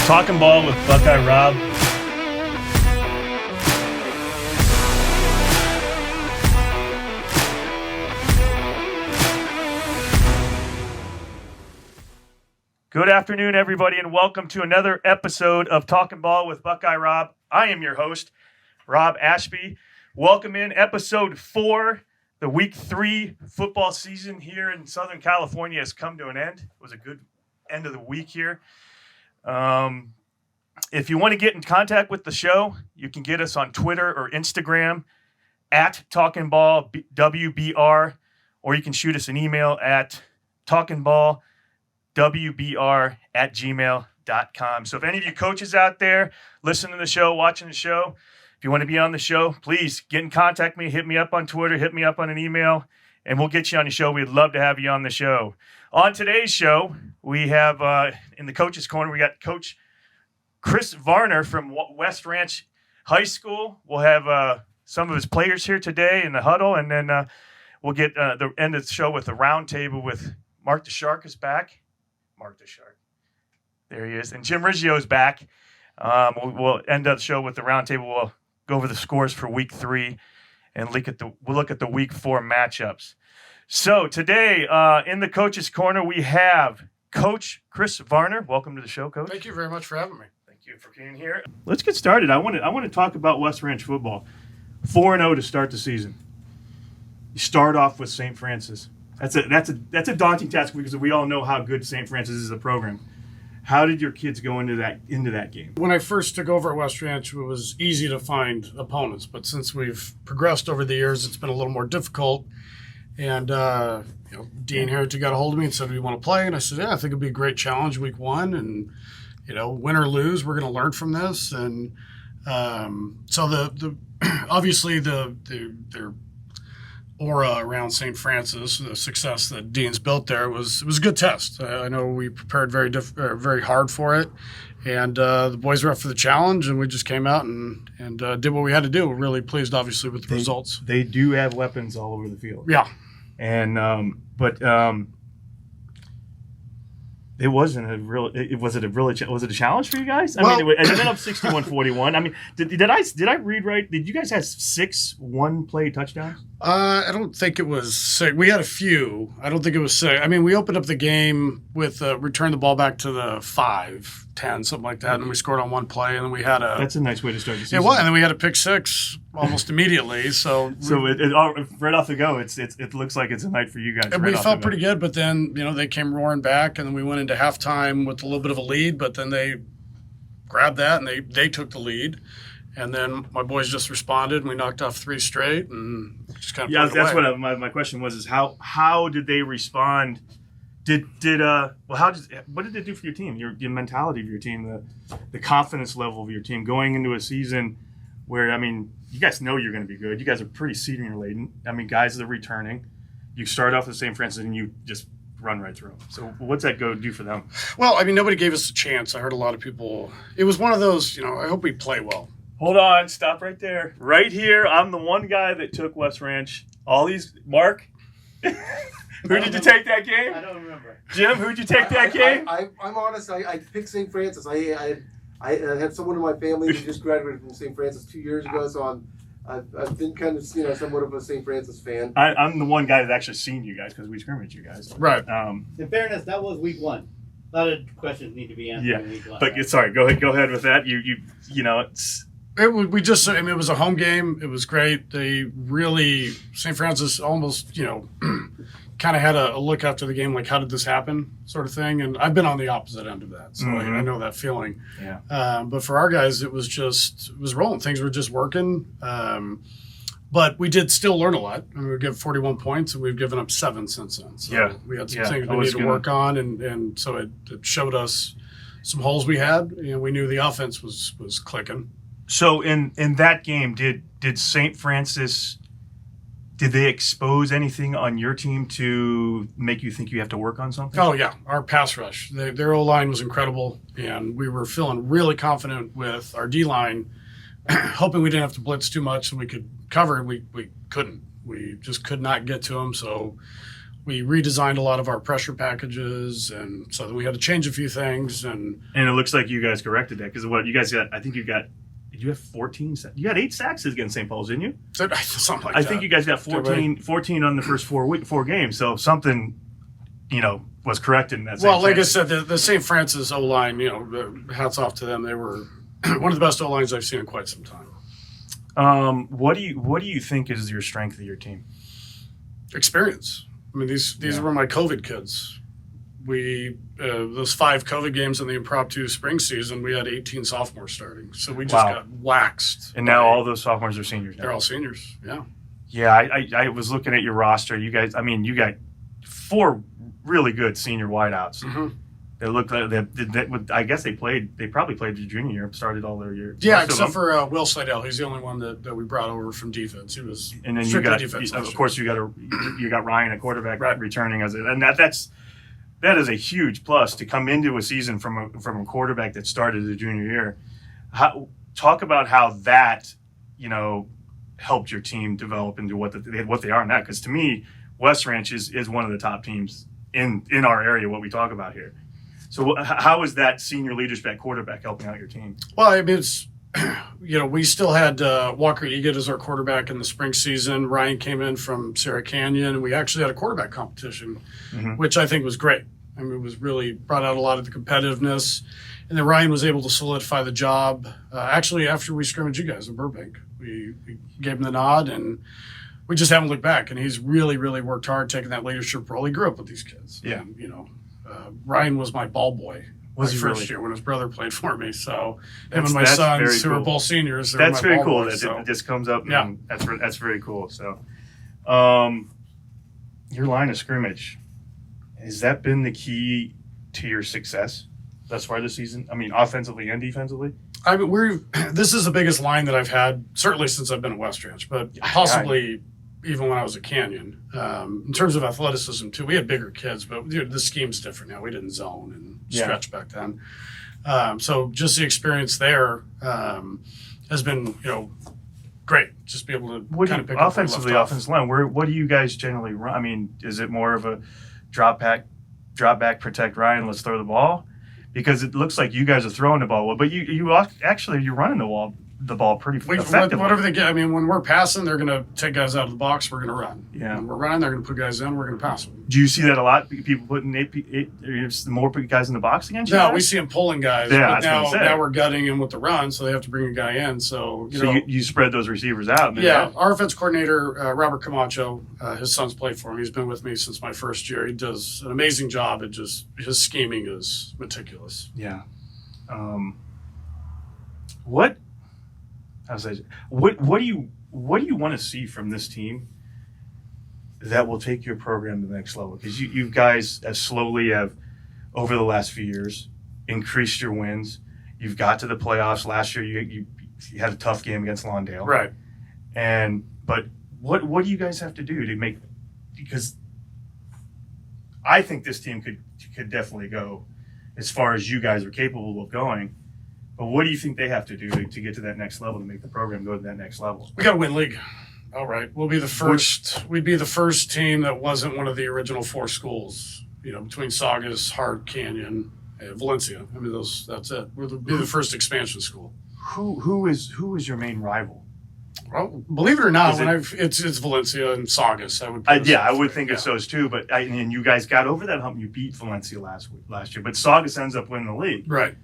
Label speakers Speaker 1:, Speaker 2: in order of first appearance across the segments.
Speaker 1: Talkin Ball with Buckeye Rob. Good afternoon, everybody, and welcome to another episode of Talkin Ball with Buckeye Rob. I am your host, Rob Ashby. Welcome in episode 4. The week 3 football season here in Southern California has come to an end. It was a good end of the week here. If you want to get in contact with the show, you can get us on Twitter or Instagram at Talkin Ball WBR, or you can shoot us an email at talkinballwbr@gmail.com. So if any of you coaches out there listening to the show, watching the show, if you want to be on the show, please get in contact me, hit me up on Twitter, hit me up on an email, and we'll get you on the show. We'd love to have you on the show. On today's show, we have in the coach's corner, we got Coach Chris Varner from West Ranch High School. We'll have some of his players here today in the huddle, and then we'll get the end of the show with the roundtable with Mark the Shark is back. Mark the Shark. There he is. And Jim Reggio is back. We'll end up the show with the roundtable. We'll go over the scores for week 3 and we'll look at the week 4 matchups. So today in the coach's corner, we have Coach Chris Varner. Welcome to the show, Coach.
Speaker 2: Thank you very much for having me.
Speaker 1: Thank you for being here. Let's get started. I want to talk about West Ranch football. 4-0 to start the season. You start off with St. Francis. That's a daunting task because we all know how good St. Francis is as a program. How did your kids go into that game?
Speaker 2: When I first took over at West Ranch, it was easy to find opponents, but since we've progressed over the years, it's been a little more difficult. And Dean Harrington got a hold of me and said, "Do you want to play?" And I said, "Yeah, I think it'd be a great challenge week 1, and win or lose, we're going to learn from this." And so the obviously their aura around St. Francis, the success that Dean's built there, it was a good test. I know we prepared very hard for it, and the boys were up for the challenge, and we just came out and did what we had to do. We're really pleased, obviously, with the results.
Speaker 1: They do have weapons all over the field.
Speaker 2: Yeah,
Speaker 1: and it wasn't a real. Was it a challenge for you guys? I mean, it ended up 61-41. I mean, did I read right? Did you guys have 6 one-play touchdowns?
Speaker 2: I don't think it was 6. We had a few. I don't think it was 6. I mean, we opened up the game with returned the ball back to the 5-10, something like that, and we scored on one play, and then we had a.
Speaker 1: That's a nice way to start the season.
Speaker 2: It was, and then we had a pick 6 almost immediately. So
Speaker 1: right off the go, it looks like it's a night for you guys.
Speaker 2: And we felt pretty good, but then they came roaring back, and then we went into halftime with a little bit of a lead, but then they grabbed that and they took the lead, and then my boys just responded, and we knocked off 3 straight, and just kind of
Speaker 1: that's away. What my question was: is how did they respond? What did it do for your team? Your mentality of your team, the confidence level of your team going into a season where, I mean, you guys know you're going to be good. You guys are pretty senior laden. I mean, guys that are returning. You start off with St. Francis and you just run right through them. So what's that go do for them?
Speaker 2: Well, I mean, nobody gave us a chance. I heard a lot of people. It was one of those, I hope we play well.
Speaker 1: Hold on. Stop right there. Right here, I'm the one guy that took West Ranch. Mark? Who did you take that game?
Speaker 3: I don't remember.
Speaker 1: Jim, who'd you take that game?
Speaker 3: I'm honest. I picked St. Francis. I had someone in my family who just graduated from St. Francis 2 years ago, so I've been kind of somewhat of a St. Francis fan.
Speaker 1: I'm the one guy that actually seen you guys because we scrimmaged you guys.
Speaker 2: Right.
Speaker 4: In fairness, that was week 1. A lot of questions need to be answered in week 1.
Speaker 1: But right? Sorry, go ahead with that. It's.
Speaker 2: It was a home game. It was great. They really, St. Francis almost, kind of had a look after the game, like, how did this happen sort of thing. And I've been on the opposite end of that. So I know that feeling.
Speaker 1: Yeah.
Speaker 2: But for our guys, it was rolling. Things were just working. But we did still learn a lot. I mean, we gave 41 points, and we've given up 7 since then. So we had some things we need to work on. And so it showed us some holes we had. We knew the offense was clicking.
Speaker 1: So in that game, did St. Francis, did they expose anything on your team to make you think you have to work on something?
Speaker 2: Oh, yeah. Our pass rush. Their O-line was incredible, and we were feeling really confident with our D-line, hoping we didn't have to blitz too much so we could cover, and we couldn't. We just could not get to them, so we redesigned a lot of our pressure packages, and so we had to change a few things. And
Speaker 1: it looks like you guys corrected that, because what you guys got, I think did you have 14? You had 8 sacks against St. Paul's, didn't you?
Speaker 2: Something like that.
Speaker 1: I think you guys got 14 on the first 4 games. So something, was corrected in that.
Speaker 2: Well, like I said, the St. Francis O-line, hats off to them. They were one of the best O-lines I've seen in quite some time.
Speaker 1: What do you think is your strength of your team?
Speaker 2: Experience. I mean, these were my COVID kids. We those 5 COVID games in the impromptu spring season, we had 18 sophomores starting, so we just got waxed.
Speaker 1: And now all those sophomores are seniors now.
Speaker 2: They're all seniors. Yeah.
Speaker 1: Yeah, I was looking at your roster. You guys, I mean, you got 4 really good senior wideouts.
Speaker 2: Mm-hmm.
Speaker 1: They look like I guess they probably played the junior year, started all their year.
Speaker 2: Yeah, except for Will Slidell. He's the only one that we brought over from defense. He was
Speaker 1: and then
Speaker 2: defense.
Speaker 1: Of course, you got Ryan, a quarterback, returning and that is a huge plus to come into a season from a quarterback that started the junior year. Talk about how that helped your team develop into what they are now. Because to me, West Ranch is one of the top teams in our area. What we talk about here. So how is that senior leadership at quarterback helping out your team?
Speaker 2: Well, I mean, it's we still had Walker Egan as our quarterback in the spring season. Ryan came in from Sarah Canyon, and we actually had a quarterback competition, which I think was great. I mean, it was really brought out a lot of the competitiveness. And then Ryan was able to solidify the job. Actually, after we scrimmaged you guys in Burbank, we gave him the nod, and we just haven't looked back. And he's really, really worked hard taking that leadership role. He grew up with these kids.
Speaker 1: Yeah.
Speaker 2: And, Ryan was my ball boy.
Speaker 1: Was he
Speaker 2: first
Speaker 1: really?
Speaker 2: year when his brother played for me. So him and my sons, who were both seniors,
Speaker 1: that's very cool.
Speaker 2: Boys,
Speaker 1: that it just comes up.
Speaker 2: Yeah.
Speaker 1: And that's very cool. So, your line of scrimmage, has that been the key to your success thus far this season? I mean, offensively and defensively.
Speaker 2: I mean, this is the biggest line that I've had certainly since I've been at West Ranch, but possibly even when I was at Canyon. In terms of athleticism too, we had bigger kids, but the scheme's different now. We didn't zone and stretch back then. So just the experience there has been, great. Just be able to kind of pick
Speaker 1: offensively,
Speaker 2: up
Speaker 1: offensive line. What do you guys generally run? I mean, is it more of a drop back, protect Ryan, let's throw the ball? Because it looks like you guys are throwing the ball well, but you're running the ball pretty effectively.
Speaker 2: Whatever they get. I mean, when we're passing, they're going to take guys out of the box. We're going to run.
Speaker 1: Yeah.
Speaker 2: When we're running, they're going to put guys in. We're going to pass them.
Speaker 1: Do you see that a lot? People putting more guys in the box against you?
Speaker 2: No, we see them pulling guys.
Speaker 1: Yeah,
Speaker 2: but now we're gutting them with the run, so they have to bring a guy in. So
Speaker 1: you spread those receivers out.
Speaker 2: Yeah, our offense coordinator, Robert Camacho, his son's played for him. He's been with me since my first year. He does an amazing job. His scheming is meticulous.
Speaker 1: Yeah. What do you want to see from this team that will take your program to the next level? Because you guys have slowly over the last few years increased your wins. You've got to the playoffs last year. You had a tough game against Lawndale,
Speaker 2: right?
Speaker 1: But what do you guys have to do to make? Because I think this team could definitely go as far as you guys are capable of going. But what do you think they have to do to get to that next level, to make the program go to that next level?
Speaker 2: We got to win league. All right. We'll be the first. We'd be the first team that wasn't one of the original 4 schools, between Saugus, Hart, Canyon, and Valencia. I mean, that's it. We'll be the first expansion school.
Speaker 1: Who is your main rival?
Speaker 2: Well, believe it or not, it's Valencia and Saugus. I would
Speaker 1: think it's those two. But and you guys got over that hump. You beat Valencia last year, but Saugus ends up winning the league.
Speaker 2: Right.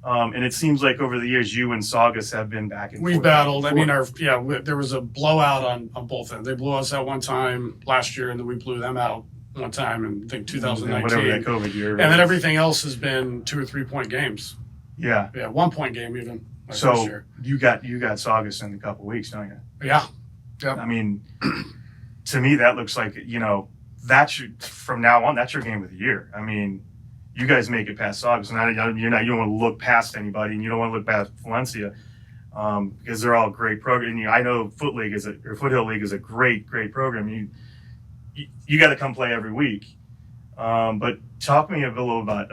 Speaker 1: And it seems like over the years, you and Saugus have been back and forth.
Speaker 2: We battled. I mean, there was a blowout on both ends. They blew us out one time last year, and then we blew them out one time in, I think, 2019.
Speaker 1: Whatever that COVID year.
Speaker 2: And then everything else has been 2 or 3 point games.
Speaker 1: Yeah.
Speaker 2: Yeah, 1 point game even.
Speaker 1: So you got Saugus in a couple weeks, don't you?
Speaker 2: Yeah. Yep.
Speaker 1: I mean, to me, that looks like, from now on, that's your game of the year. I mean, you guys make it past Saugus, and you don't want to look past anybody, and you don't want to look past Valencia, because they're all great programs. I know Foothill League is a great program. You got to come play every week. But talk to me a little about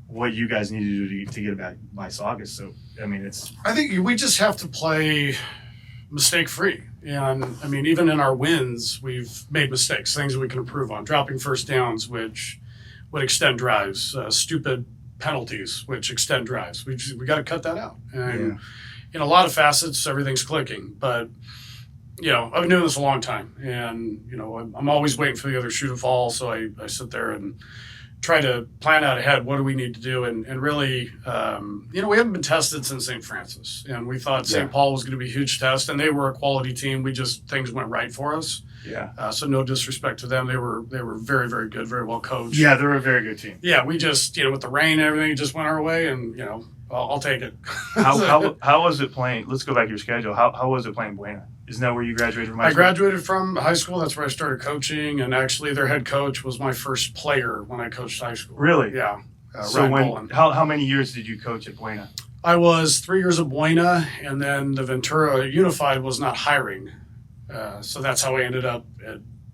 Speaker 1: what you guys need to do to get back by Saugus. So I mean, I think
Speaker 2: we just have to play mistake free. And I mean, even in our wins, we've made mistakes, things that we can improve on. Dropping first downs, which would extend drives, stupid penalties, which extend drives. We got to cut that out. And in a lot of facets, everything's clicking. But, you know, I've been doing this a long time. And, you know, I'm always waiting for the other shoe to fall. So I sit there and try to plan out ahead. What do we need to do? And really, you know, we haven't been tested since St. Francis. And we thought St. Paul was going to be a huge test. And they were a quality team. Things went right for us.
Speaker 1: Yeah.
Speaker 2: So no disrespect to them. They were very, very good, very well coached.
Speaker 1: Yeah, they're a very good team.
Speaker 2: Yeah, we just, you know, with the rain and everything, it just went our way, and, you know, I'll take it.
Speaker 1: How was it playing? Let's go back to your schedule. How was it playing Buena? Isn't that where you graduated from high school?
Speaker 2: I graduated from high school. That's where I started coaching, and actually their head coach was my first player when I coached high school.
Speaker 1: Really?
Speaker 2: Yeah.
Speaker 1: So how many years did you coach at Buena?
Speaker 2: I was 3 years at Buena, and then the Ventura Unified was not hiring. So that's how I ended up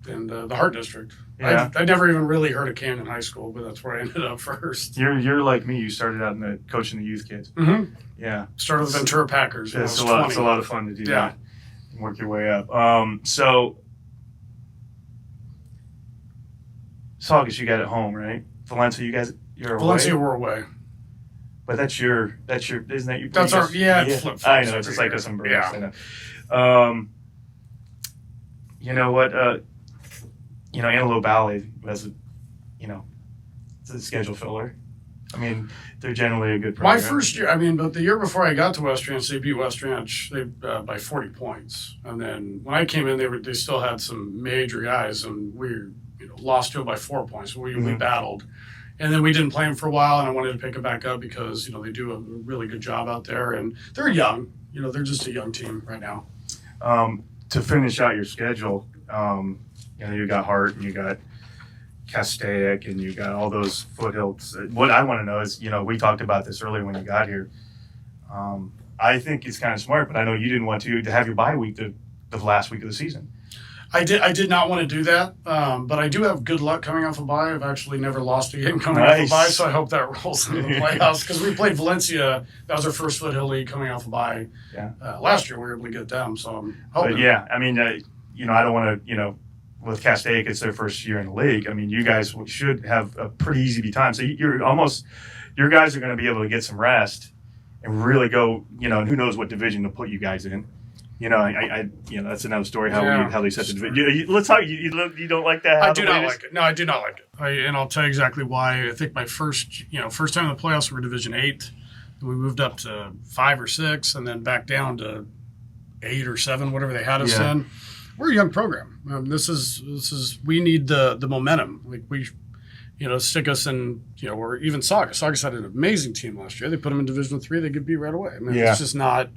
Speaker 2: in the Heart District.
Speaker 1: Yeah.
Speaker 2: I never even really heard of Camden High School, but that's where I ended up first.
Speaker 1: You're like me. You started out in the coaching the youth kids.
Speaker 2: Mm-hmm.
Speaker 1: Yeah.
Speaker 2: Started with Ventura Packers.
Speaker 1: It's a lot of fun to do that. Work your way up. So Saugus, you got it home, right? Valencia, you're away.
Speaker 2: Valencia, we're away.
Speaker 1: But that's your isn't that your?
Speaker 2: That's our flip-flops.
Speaker 1: I know it's just like us in Burbank.
Speaker 2: Yeah.
Speaker 1: I know. You know what? You know, Antelope Valley has it's a schedule filler. I mean, they're generally a good program.
Speaker 2: My first year, but the year before I got to West Ranch, they beat West Ranch by 40 points. And then when I came in, they still had some major guys, and we lost to them by 4 points. We battled. And then we didn't play them for a while, and I wanted to pick it back up because, they do a really good job out there. And they're young. They're just a young team right now.
Speaker 1: To finish out your schedule, you got Hart and you got Castaic and you got all those foothills. What I want to know is, we talked about this earlier when you got here. I think it's kind of smart, but I know you didn't want to have your bye week the last week of the season.
Speaker 2: I did not want to do that, but I do have good luck coming off a bye. I've actually never lost a game coming off a bye, so I hope that rolls into the playoffs. Because we played Valencia, that was our first Foothill League coming off a bye.
Speaker 1: Yeah.
Speaker 2: Last year we were able to get them, so I'm hoping.
Speaker 1: But yeah, I don't want to, with Castaic, it's their first year in the league. I mean, you guys should have a pretty easy time. So your guys are going to be able to get some rest and really go, and who knows what division to put you guys in. That's another story how they set the division. Let's talk. You don't like that?
Speaker 2: I do not like it. No, I do not like it. And I'll tell you exactly why. I think my first time in the playoffs we were Division 8. We moved up to 5 or 6, and then back down to 8 or 7, whatever they had us in. We're a young program. This is we need the momentum. Like we, stick us in. Or even Saugus. Saugus had an amazing team last year. They put them in Division 3. They get beat right away. It's just not.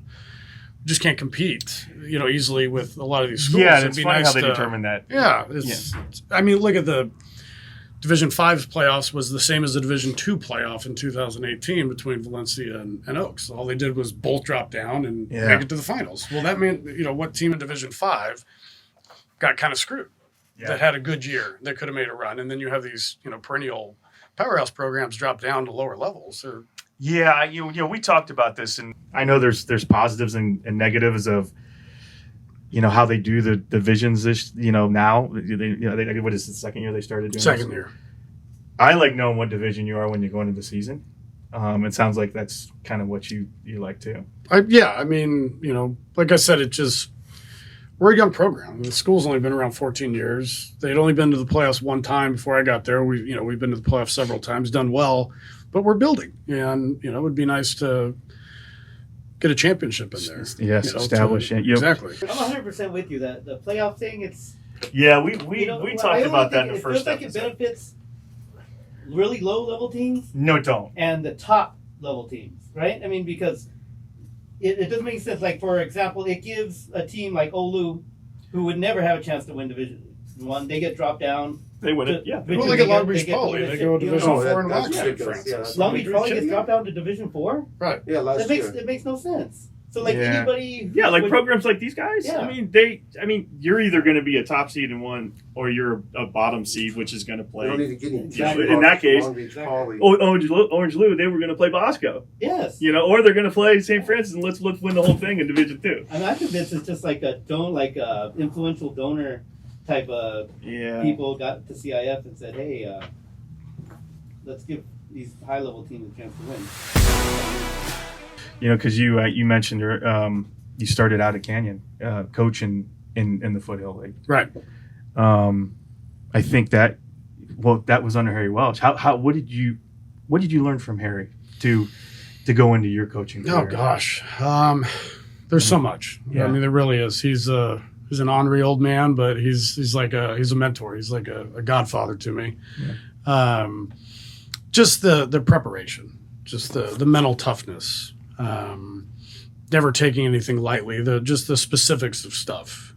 Speaker 2: Just can't compete, easily with a lot of these schools.
Speaker 1: Yeah, and it's funny how they determine that.
Speaker 2: Yeah, look at the Division 5 playoffs was the same as the Division 2 playoff in 2018 between Valencia and Oaks. All they did was both drop down and make it to the finals. Well, that meant, what team in Division 5 got kind of screwed that had a good year that could have made a run. And then you have these, perennial powerhouse programs drop down to lower levels.
Speaker 1: Yeah, we talked about this, and I know there's positives and negatives of, how they do the divisions this, now. What is the second year they started doing
Speaker 2: Second year.
Speaker 1: I like knowing what division you are when you go into the season. It sounds like that's kind of what you like too.
Speaker 2: Like I said, we're a young program. The school's only been around 14 years. They'd only been to the playoffs one time before I got there. We've been to the playoffs several times, done well. But we're building, and it would be nice to get a championship in there.
Speaker 1: Yes, establish it.
Speaker 2: Exactly.
Speaker 4: I'm 100% with you. That the playoff thing, it's
Speaker 1: we talked about that in the first episode.
Speaker 4: It feels like it benefits really low level teams.
Speaker 1: No, it don't.
Speaker 4: And the top level teams, right? Because it doesn't make sense. Like for example, it gives a team like Olu, who would never have a chance to win Division 1, they get dropped down.
Speaker 1: They win it, yeah.
Speaker 2: Well, they get Long Beach Poly. They go Division 4 and
Speaker 3: Francis.
Speaker 4: Long Beach Poly gets dropped down to Division 4?
Speaker 2: Right.
Speaker 3: Yeah, last year.
Speaker 4: It makes no sense. So like
Speaker 1: Yeah.
Speaker 4: anybody,
Speaker 1: Yeah, like
Speaker 4: would-
Speaker 1: programs like these guys.
Speaker 4: Yeah.
Speaker 1: I mean, you're either going to be a top seed in one, or you're a bottom seed, which is going to
Speaker 3: We don't
Speaker 1: play.
Speaker 3: need to get any
Speaker 4: Exactly.
Speaker 1: In that case-
Speaker 3: Long Beach Poly.
Speaker 1: Orange Lou, they were going to play Bosco,
Speaker 4: Yes.
Speaker 1: or they're going to play St. Francis, and let's win the whole thing in Division Two.
Speaker 4: I mean, I'm convinced it's just like a influential donor type of
Speaker 1: Yeah.
Speaker 4: people got to CIF and said, hey, let's give these high level teams a chance to win.
Speaker 1: Because you mentioned you started out at Canyon, coaching in the Foothill League.
Speaker 2: Right.
Speaker 1: I think that was under Harry Welch. What did you learn from Harry to go into your coaching career?
Speaker 2: Oh gosh, there's so much.
Speaker 1: Yeah.
Speaker 2: I mean, there really is. He's an ornery old man, but he's a mentor. He's like a godfather to me.
Speaker 1: Yeah.
Speaker 2: Just the preparation, just the mental toughness. Never taking anything lightly. Just the specifics of stuff.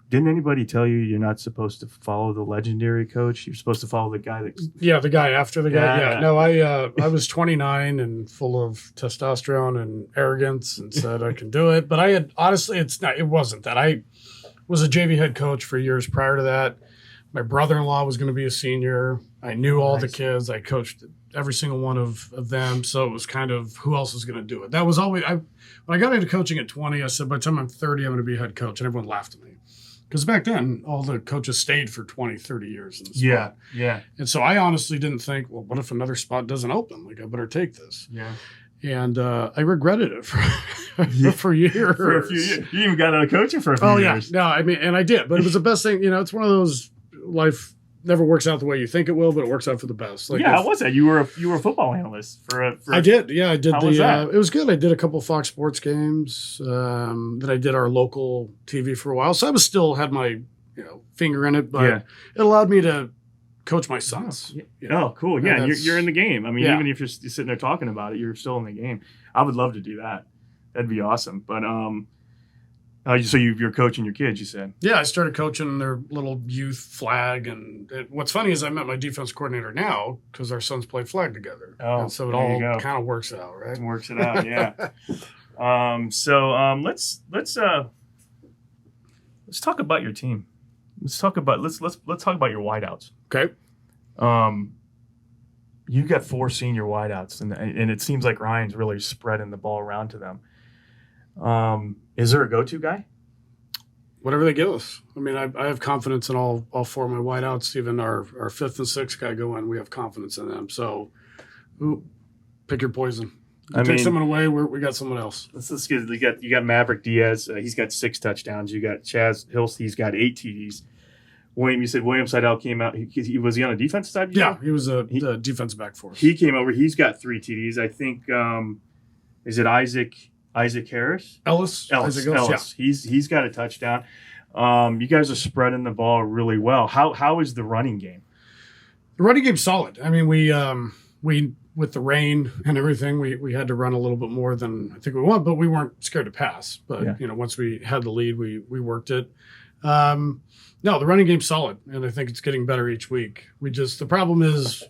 Speaker 1: Didn't anybody tell you you're not supposed to follow the legendary coach? You're supposed to follow the guy that.
Speaker 2: Yeah, the guy after the guy.
Speaker 1: Yeah.
Speaker 2: Yeah. No, I was 29 and full of testosterone and arrogance and said I can do it. But I had honestly, it wasn't that. I was a JV head coach for years prior to that. My brother-in-law was going to be a senior. I knew all the
Speaker 1: Nice.
Speaker 2: kids. I coached every single one of them. So it was kind of who else was going to do it. That was always when I got into coaching at 20. I said by the time I'm 30, I'm going to be a head coach, and everyone laughed at me. Because back then, all the coaches stayed for 20, 30 years in the spot.
Speaker 1: Yeah.
Speaker 2: And so I honestly didn't think, well, what if another spot doesn't open? Like, I better take this.
Speaker 1: Yeah.
Speaker 2: And I regretted it for years.
Speaker 1: For a few years. You even got out of coaching for a few
Speaker 2: Oh, yeah.
Speaker 1: years.
Speaker 2: No, I mean, and I did. But it was the best thing. It's one of those life never works out the way you think it will, but it works out for the best. Like,
Speaker 1: How was that? You were a football analyst for
Speaker 2: I did. Yeah, I did.
Speaker 1: How was that?
Speaker 2: It was good. I did a couple Fox Sports games. Then I did our local TV for a while. So I was still had my finger in it, but
Speaker 1: Yeah.
Speaker 2: it allowed me to coach my sons.
Speaker 1: Oh, cool. Yeah, and
Speaker 2: that's-
Speaker 1: you're in the game. I mean,
Speaker 2: Yeah.
Speaker 1: even if you're sitting there talking about it, you're still in the game. I would love to do that. That'd be awesome. But so you're coaching your kids, you said?
Speaker 2: Yeah, I started coaching their little youth flag, and what's funny is I met my defense coordinator now because our sons played flag together.
Speaker 1: Oh,
Speaker 2: and so it
Speaker 1: there you
Speaker 2: all
Speaker 1: go.
Speaker 2: kind of works out, right?
Speaker 1: It works it out, yeah. Let's talk about your team. Let's talk about your wideouts.
Speaker 2: Okay.
Speaker 1: You got 4 senior wideouts, and it seems like Ryan's really spreading the ball around to them. Is there a go-to guy?
Speaker 2: Whatever they give us. I mean, I have confidence in all 4 of my wideouts. Even our 5th and 6th guy go in, we have confidence in them. So, pick your poison. Take someone away, we got someone else.
Speaker 1: Let's get you got Maverick Diaz. He's got 6 touchdowns. You got Chaz Hilst. He's got 8 TDs. William, you said William Seidel came out. Was he on the defensive side?
Speaker 2: Yeah, he was a defensive back for us.
Speaker 1: He came over. He's got 3 TDs. I think. Is it Isaac Harris?
Speaker 2: Ellis.
Speaker 1: Ellis.
Speaker 2: Yeah.
Speaker 1: He's got a touchdown. You guys are spreading the ball really well. How is the running game?
Speaker 2: The running game's solid. I mean, we with the rain and everything, we had to run a little bit more than I think we want, but we weren't scared to pass. But once we had the lead, we worked it. No, the running game's solid, and I think it's getting better each week. The problem is,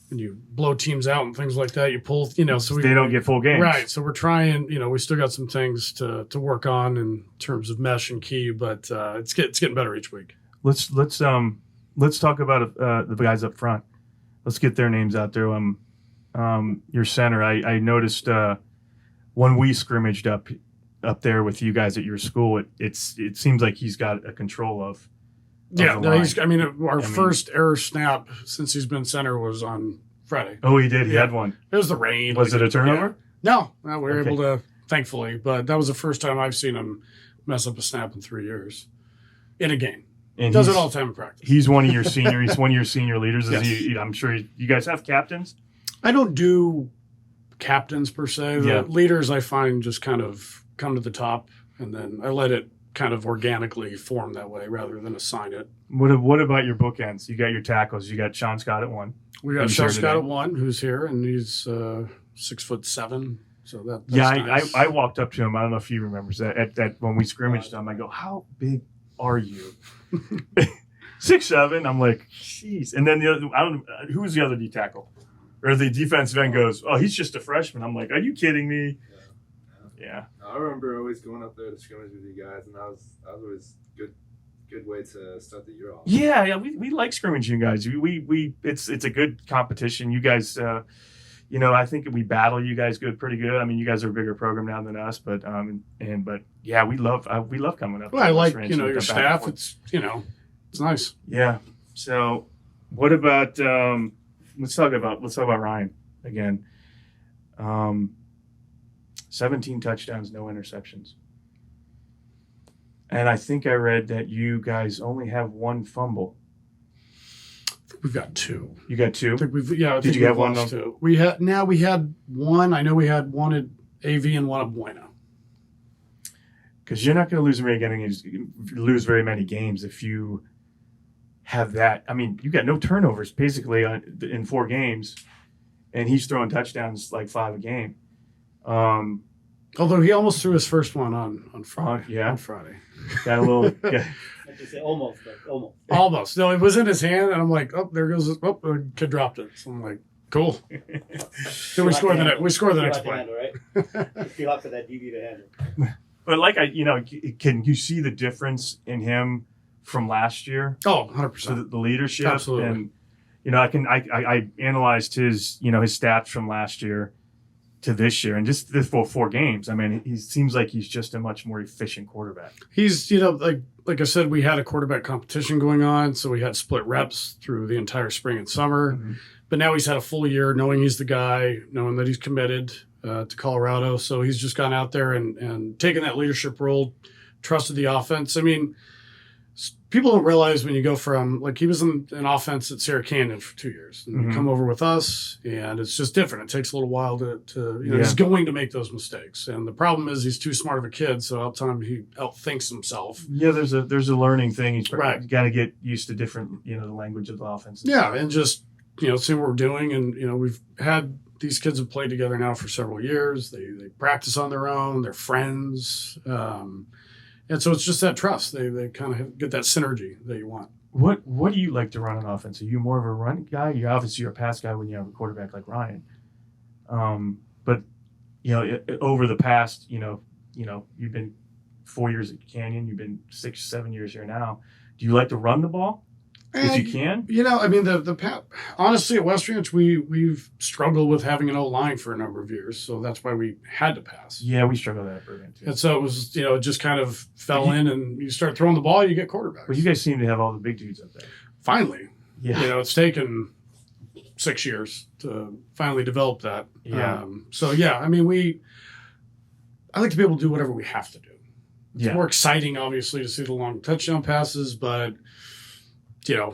Speaker 2: when you blow teams out and things like that, you pull, so
Speaker 1: They don't get full games.
Speaker 2: Right. So we're trying, we still got some things to work on in terms of mesh and key, but it's getting better each week.
Speaker 1: Let's talk about the guys up front. Let's get their names out there. Your center, I noticed when we scrimmaged up there with you guys at your school, it seems like he's got a control of.
Speaker 2: Yeah,
Speaker 1: the line.
Speaker 2: Our first error snap since he's been center was on Friday.
Speaker 1: Oh, he did. He had one.
Speaker 2: It was the rain.
Speaker 1: Was it a turnover?
Speaker 2: No, we were able to, thankfully. But that was the first time I've seen him mess up a snap in 3 years in a game.
Speaker 1: And
Speaker 2: Does it all the time in practice.
Speaker 1: He's one of your senior. He's one of your senior leaders.
Speaker 2: Yes.
Speaker 1: I'm sure you guys have captains.
Speaker 2: I don't do captains per se. The leaders I find just kind of come to the top, and then I let it kind of organically form that way rather than assign it.
Speaker 1: What about your bookends? You got your tackles. You got Sean Scott at 1.
Speaker 2: We got Sean Scott at 1, who's here, and he's 6'7". So that's nice.
Speaker 1: I walked up to him. I don't know if he remembers that at when we scrimmaged him. I go, "How big are you?" 6'7". I'm like, "Jeez." And then who's the other D tackle? Or the defensive end goes, "Oh, he's just a freshman." I'm like, "Are you kidding me?" Yeah.
Speaker 5: I remember always going up there to scrimmage with you guys, and that was always good way to start the year off.
Speaker 1: Yeah, we like scrimmaging, guys. We it's a good competition. You guys, I think we battle you guys pretty good. I mean, you guys are a bigger program now than us, but yeah, we love coming up.
Speaker 2: Well, I like
Speaker 1: Ranch
Speaker 2: your staff. It's it's nice.
Speaker 1: Yeah. So, what about let's talk about Ryan again. 17 touchdowns, no interceptions. And I think I read that you guys only have one fumble.
Speaker 2: We've got two.
Speaker 1: You got two?
Speaker 2: Did you have one? Two. We had one. I know we had one at AV and one at Buena.
Speaker 1: Because you're not going to lose very many games if you have that. I mean, you got no turnovers basically in 4 games, and he's throwing touchdowns like 5 a game.
Speaker 2: Although he almost threw his first one on Friday.
Speaker 1: Yeah.
Speaker 2: On Friday.
Speaker 1: Got a little. Yeah.
Speaker 4: I just say almost.
Speaker 2: Almost. No, it was in his hand, and I'm like, oh, there goes. Oh, the kid dropped it. So I'm like, cool. Then we score the next play.
Speaker 4: Handle, right? Feel up to that DB to handle.
Speaker 1: But can you see the difference in him from last year?
Speaker 2: Oh, 100%.
Speaker 1: So the leadership.
Speaker 2: Absolutely.
Speaker 1: And I analyzed his stats from last year to this year, and just the 4 games. I mean, he seems like he's just a much more efficient quarterback.
Speaker 2: He's, like I said, we had a quarterback competition going on, so we had split reps through the entire spring and summer. Mm-hmm. But now he's had a full year knowing he's the guy, knowing that he's committed to Colorado. So he's just gone out there and taken that leadership role, trusted the offense. I mean, people don't realize when you go from, he was in an offense at Sarah Canyon for 2 years. And you come over with us, and it's just different. It takes a little while he's going to make those mistakes. And the problem is he's too smart of a kid, so all the time he outthinks himself.
Speaker 1: Yeah, there's a learning thing. He's
Speaker 2: right.
Speaker 1: Got to get used to different, the language of the offense.
Speaker 2: Yeah, and just, see what we're doing. And, we've had these kids have played together now for several years. They practice on their own. They're friends. And so it's just that trust. They kind of get that synergy that you want.
Speaker 1: What do you like to run on offense? Are you more of a run guy? You're obviously a pass guy when you have a quarterback like Ryan. But over the past, you've been 4 years at Canyon. You've been 6-7 years here now. Do you like to run the ball? If you can?
Speaker 2: I mean, honestly, at West Ranch, we've struggled with having an O-line for a number of years, so that's why we had to pass.
Speaker 1: Yeah, we struggled at Burbank, too.
Speaker 2: And so it was, it just kind of fell in, and you start throwing the ball, you get quarterbacks.
Speaker 1: But you guys seem to have all the big dudes up there.
Speaker 2: Finally.
Speaker 1: Yeah.
Speaker 2: It's taken 6 years to finally develop that.
Speaker 1: Yeah.
Speaker 2: I mean, I like to be able to do whatever we have to do. It's more exciting, obviously, to see the long touchdown passes, but...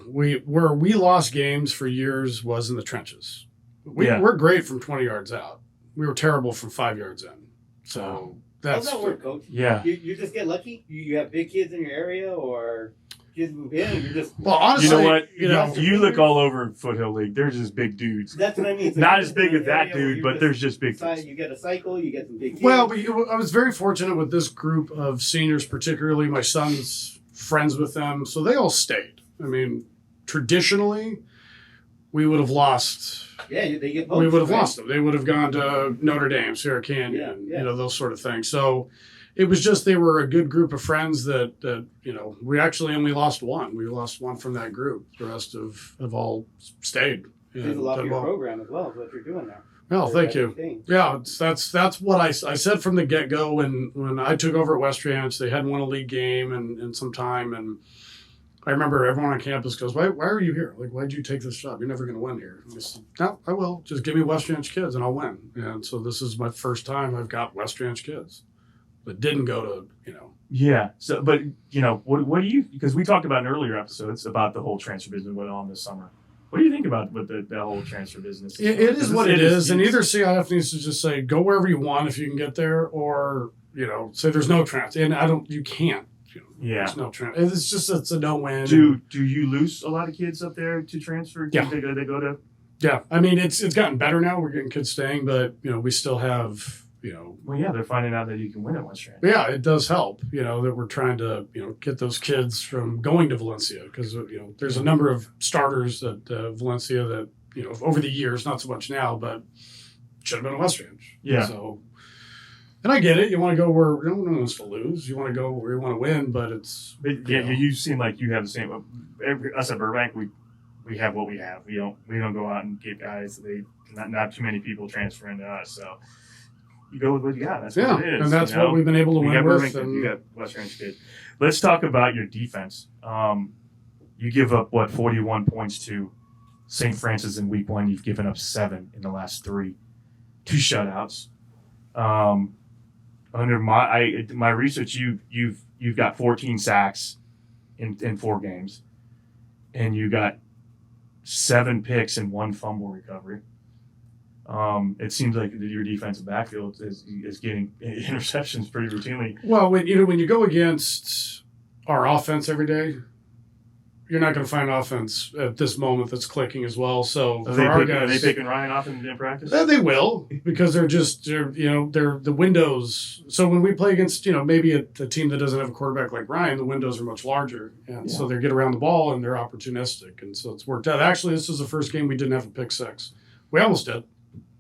Speaker 2: where we lost games for years was in the trenches. We're great from 20 yards out. We were terrible from 5 yards in. So that's...
Speaker 4: How's that work, Coach?
Speaker 1: Yeah.
Speaker 4: You just get lucky? You have big kids in your area, or kids move in, and you're just...
Speaker 2: Well, honestly...
Speaker 1: You know what? You look all over Foothill League. There's just big dudes.
Speaker 4: That's what I mean. So
Speaker 1: not as big as that dude, but there's just big dudes.
Speaker 4: You get a cycle, you get some big kids.
Speaker 2: Well, I was very fortunate with this group of seniors, particularly my son's friends with them, so they all stayed. I mean, traditionally, we would have lost.
Speaker 4: Yeah, they get votes,
Speaker 2: we would have lost them. They would have gone to Notre Dame, Sarah Canyon, those sort of things. So it was just they were a good group of friends that we actually only lost one. We lost one from that group. The rest have all stayed.
Speaker 4: There's a lot of your program as well, is what you're doing there.
Speaker 2: Well, thank you. Yeah, that's what I said from the get-go when I took over at West Ranch. They hadn't won a league game in some time, and I remember everyone on campus goes, why are you here? Like, why'd you take this job? You're never going to win here. And I said, no, I will. Just give me West Ranch kids and I'll win. And so this is my first time I've got West Ranch kids that didn't go to,
Speaker 1: Yeah. So, but, what do you, because we talked about in earlier episodes about the whole transfer business going on this summer. What do you think about the whole transfer business?
Speaker 2: It is what it is. And either CIF needs to just say, go wherever you want if you can get there, or, say there's no transfer. And you can't. There's no transfer. It's a no-win.
Speaker 1: Do you lose a lot of kids up there to transfer?
Speaker 2: Yeah.
Speaker 1: They go to?
Speaker 2: Yeah. I mean, it's gotten better now. We're getting kids staying, but, we still have,
Speaker 1: Well, yeah, they're finding out that you can win at West Ranch.
Speaker 2: Yeah, it does help, that we're trying to, get those kids from going to Valencia because, there's a number of starters at Valencia that over the years, not so much now, but should have been a West Ranch.
Speaker 1: Yeah.
Speaker 2: So, and I get it. You want to go where no one wants to lose. You want to go where you want to win, but it's.
Speaker 1: But yeah, you seem like you have the same. Us at Burbank, we have what we have. We don't go out and get guys. Not too many people transfer into us, so you go with what you got. That's what it is.
Speaker 2: And that's what we've been able to win with.
Speaker 1: You got West Ranch kid. Let's talk about your defense. You give up 41 points to St. Francis in week 1. You've given up 7 in the last 3, 2 shutouts. Under my research, you've got 14 sacks in 4 games, and you got 7 picks and 1 fumble recovery. It seems like your defensive backfield is getting interceptions pretty routinely.
Speaker 2: Well, when you go against our offense every day, you're not going to find offense at this moment that's clicking as well. So
Speaker 1: Are
Speaker 2: for our
Speaker 1: they
Speaker 2: guys,
Speaker 1: picking Ryan off in practice?
Speaker 2: they will, because they're the windows. So when we play against maybe a team that doesn't have a quarterback like Ryan, the windows are much larger, and so they get around the ball and they're opportunistic, and so it's worked out. Actually, this is the first game we didn't have a pick 6. We almost did,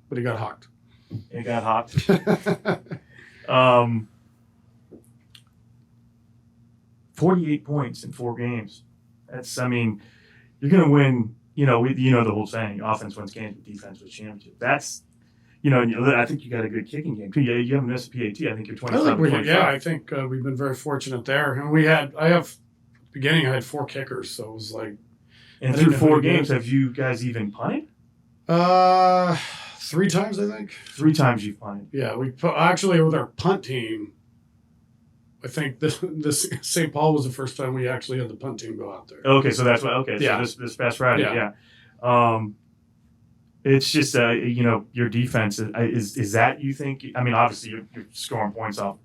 Speaker 2: but he got hawked.
Speaker 1: It got hawked. 48 points in 4 games. You're going to win. The whole saying: offense wins games, but defense wins championships. That's, I think you got a good kicking game too. Yeah, you haven't missed a PAT. I think you're 25.
Speaker 2: I think we've been very fortunate there. And I had 4 kickers, so it was like.
Speaker 1: And through 4 games, have you guys even punted?
Speaker 2: 3 times, I think.
Speaker 1: 3 times you've punted.
Speaker 2: Yeah, actually with our punt team. I think this St. Paul was the first time we actually had the punt team go out there.
Speaker 1: Okay, so that's what. Okay,
Speaker 2: yeah.
Speaker 1: So this past Friday, yeah. It's just your defense is that you think? I mean, obviously you're scoring points off.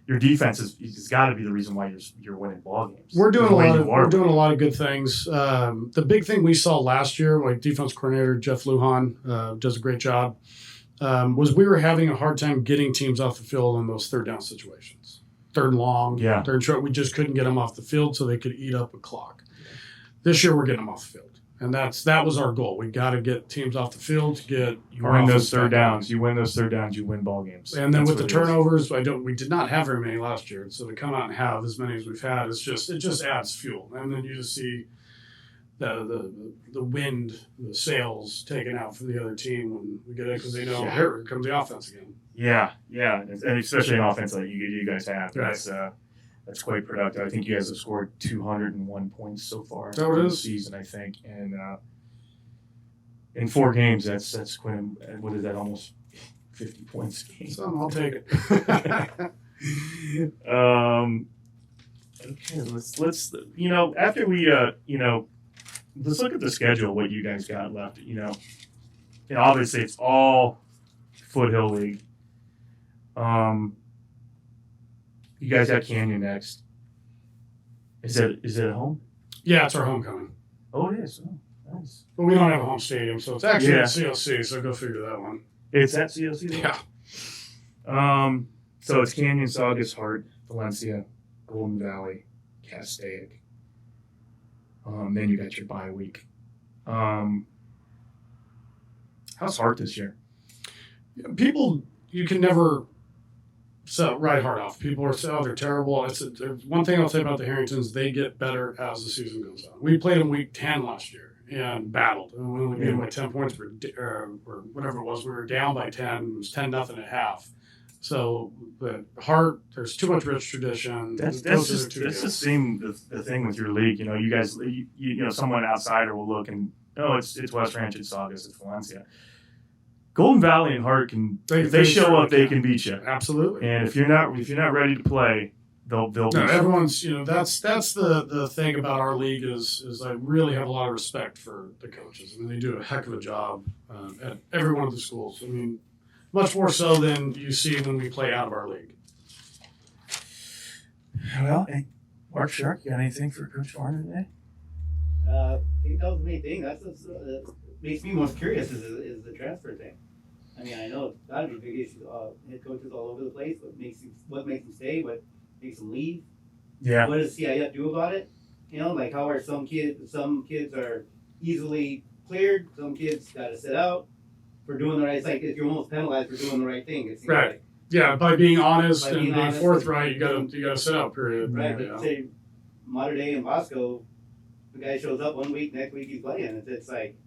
Speaker 1: Your defense has got to be the reason why you're winning ball games.
Speaker 2: We're doing a lot of good things. The big thing we saw last year, like defense coordinator Jeff Lujan does a great job, was we were having a hard time getting teams off the field in those 3rd down situations. 3rd and long, 3rd and short. We just couldn't get them off the field so they could eat up a clock. This year we're getting them off the field, and that was our goal. We got to get teams off the field to get.
Speaker 1: You win those 3rd downs. You win those 3rd downs. You win ball games.
Speaker 2: And then with the turnovers, we did not have very many last year, so to come out and have as many as we've had, it just adds fuel. And then you just see the wind, the sails taken out from the other team when we get it, because they know here comes the offense again.
Speaker 1: Yeah, and especially an offense like you guys have. That's quite productive. I think you guys have scored 201 points so far in the season, I think, and in 4 games, that's quite. What is that? Almost 50 points a game.
Speaker 2: So I'll take it.
Speaker 1: Okay, let's after we let's look at the schedule. What you guys got left? Obviously it's all Foothill League. You guys got Canyon next. Is it at home?
Speaker 2: Yeah, it's our homecoming.
Speaker 1: Oh, it is. Oh, nice.
Speaker 2: But we don't have a home stadium, so it's actually at CLC. So go figure that one.
Speaker 1: It's at CLC.
Speaker 2: Yeah.
Speaker 1: So it's Canyon, Saugus, Hart, Valencia, Golden Valley, Castaic. Then you got your bye week. How's Hart this year?
Speaker 2: People, you can never write Hart off. People are they're terrible. One thing I'll say about the Harringtons, they get better as the season goes on. We played them week 10 last year and battled. And we only beat them by 10 points or whatever it was. We were down by 10. It was 10-0 at half. So, but Hart, there's too much rich tradition.
Speaker 1: That's the thing with your league. You guys, someone outsider will look and it's West Ranch, it's Saugus, it's Valencia. Golden Valley and Hart if they show up, they can beat you.
Speaker 2: Absolutely.
Speaker 1: And if you're not ready to play, they'll beat you.
Speaker 2: Everyone's that's the thing about our league is I really have a lot of respect for the coaches. I mean, they do a heck of a job at every one of the schools. I mean, much more so than you see when we play out of our league.
Speaker 1: Well, hey, Mark Shark, you got anything for Coach Varner today?
Speaker 4: I think that was the main thing. That's what makes me most curious is the transfer thing. I mean, I know it's got to be a big issue. Head coaches all over the place. What makes them stay? What makes them leave?
Speaker 1: Yeah.
Speaker 4: What does CIF do about it? Like how are some kids are easily cleared. Some kids got to sit out for doing the right. It's like you're almost penalized for doing the right thing. It's
Speaker 2: Right.
Speaker 4: like,
Speaker 2: Yeah, by being honest
Speaker 4: By
Speaker 2: and
Speaker 4: being
Speaker 2: being
Speaker 4: honest.
Speaker 2: forthright, you gotta sit out. Period.
Speaker 4: right.
Speaker 2: Yeah.
Speaker 4: But say modern day in Bosco, the guy shows up one week, next week he's playing. It's like,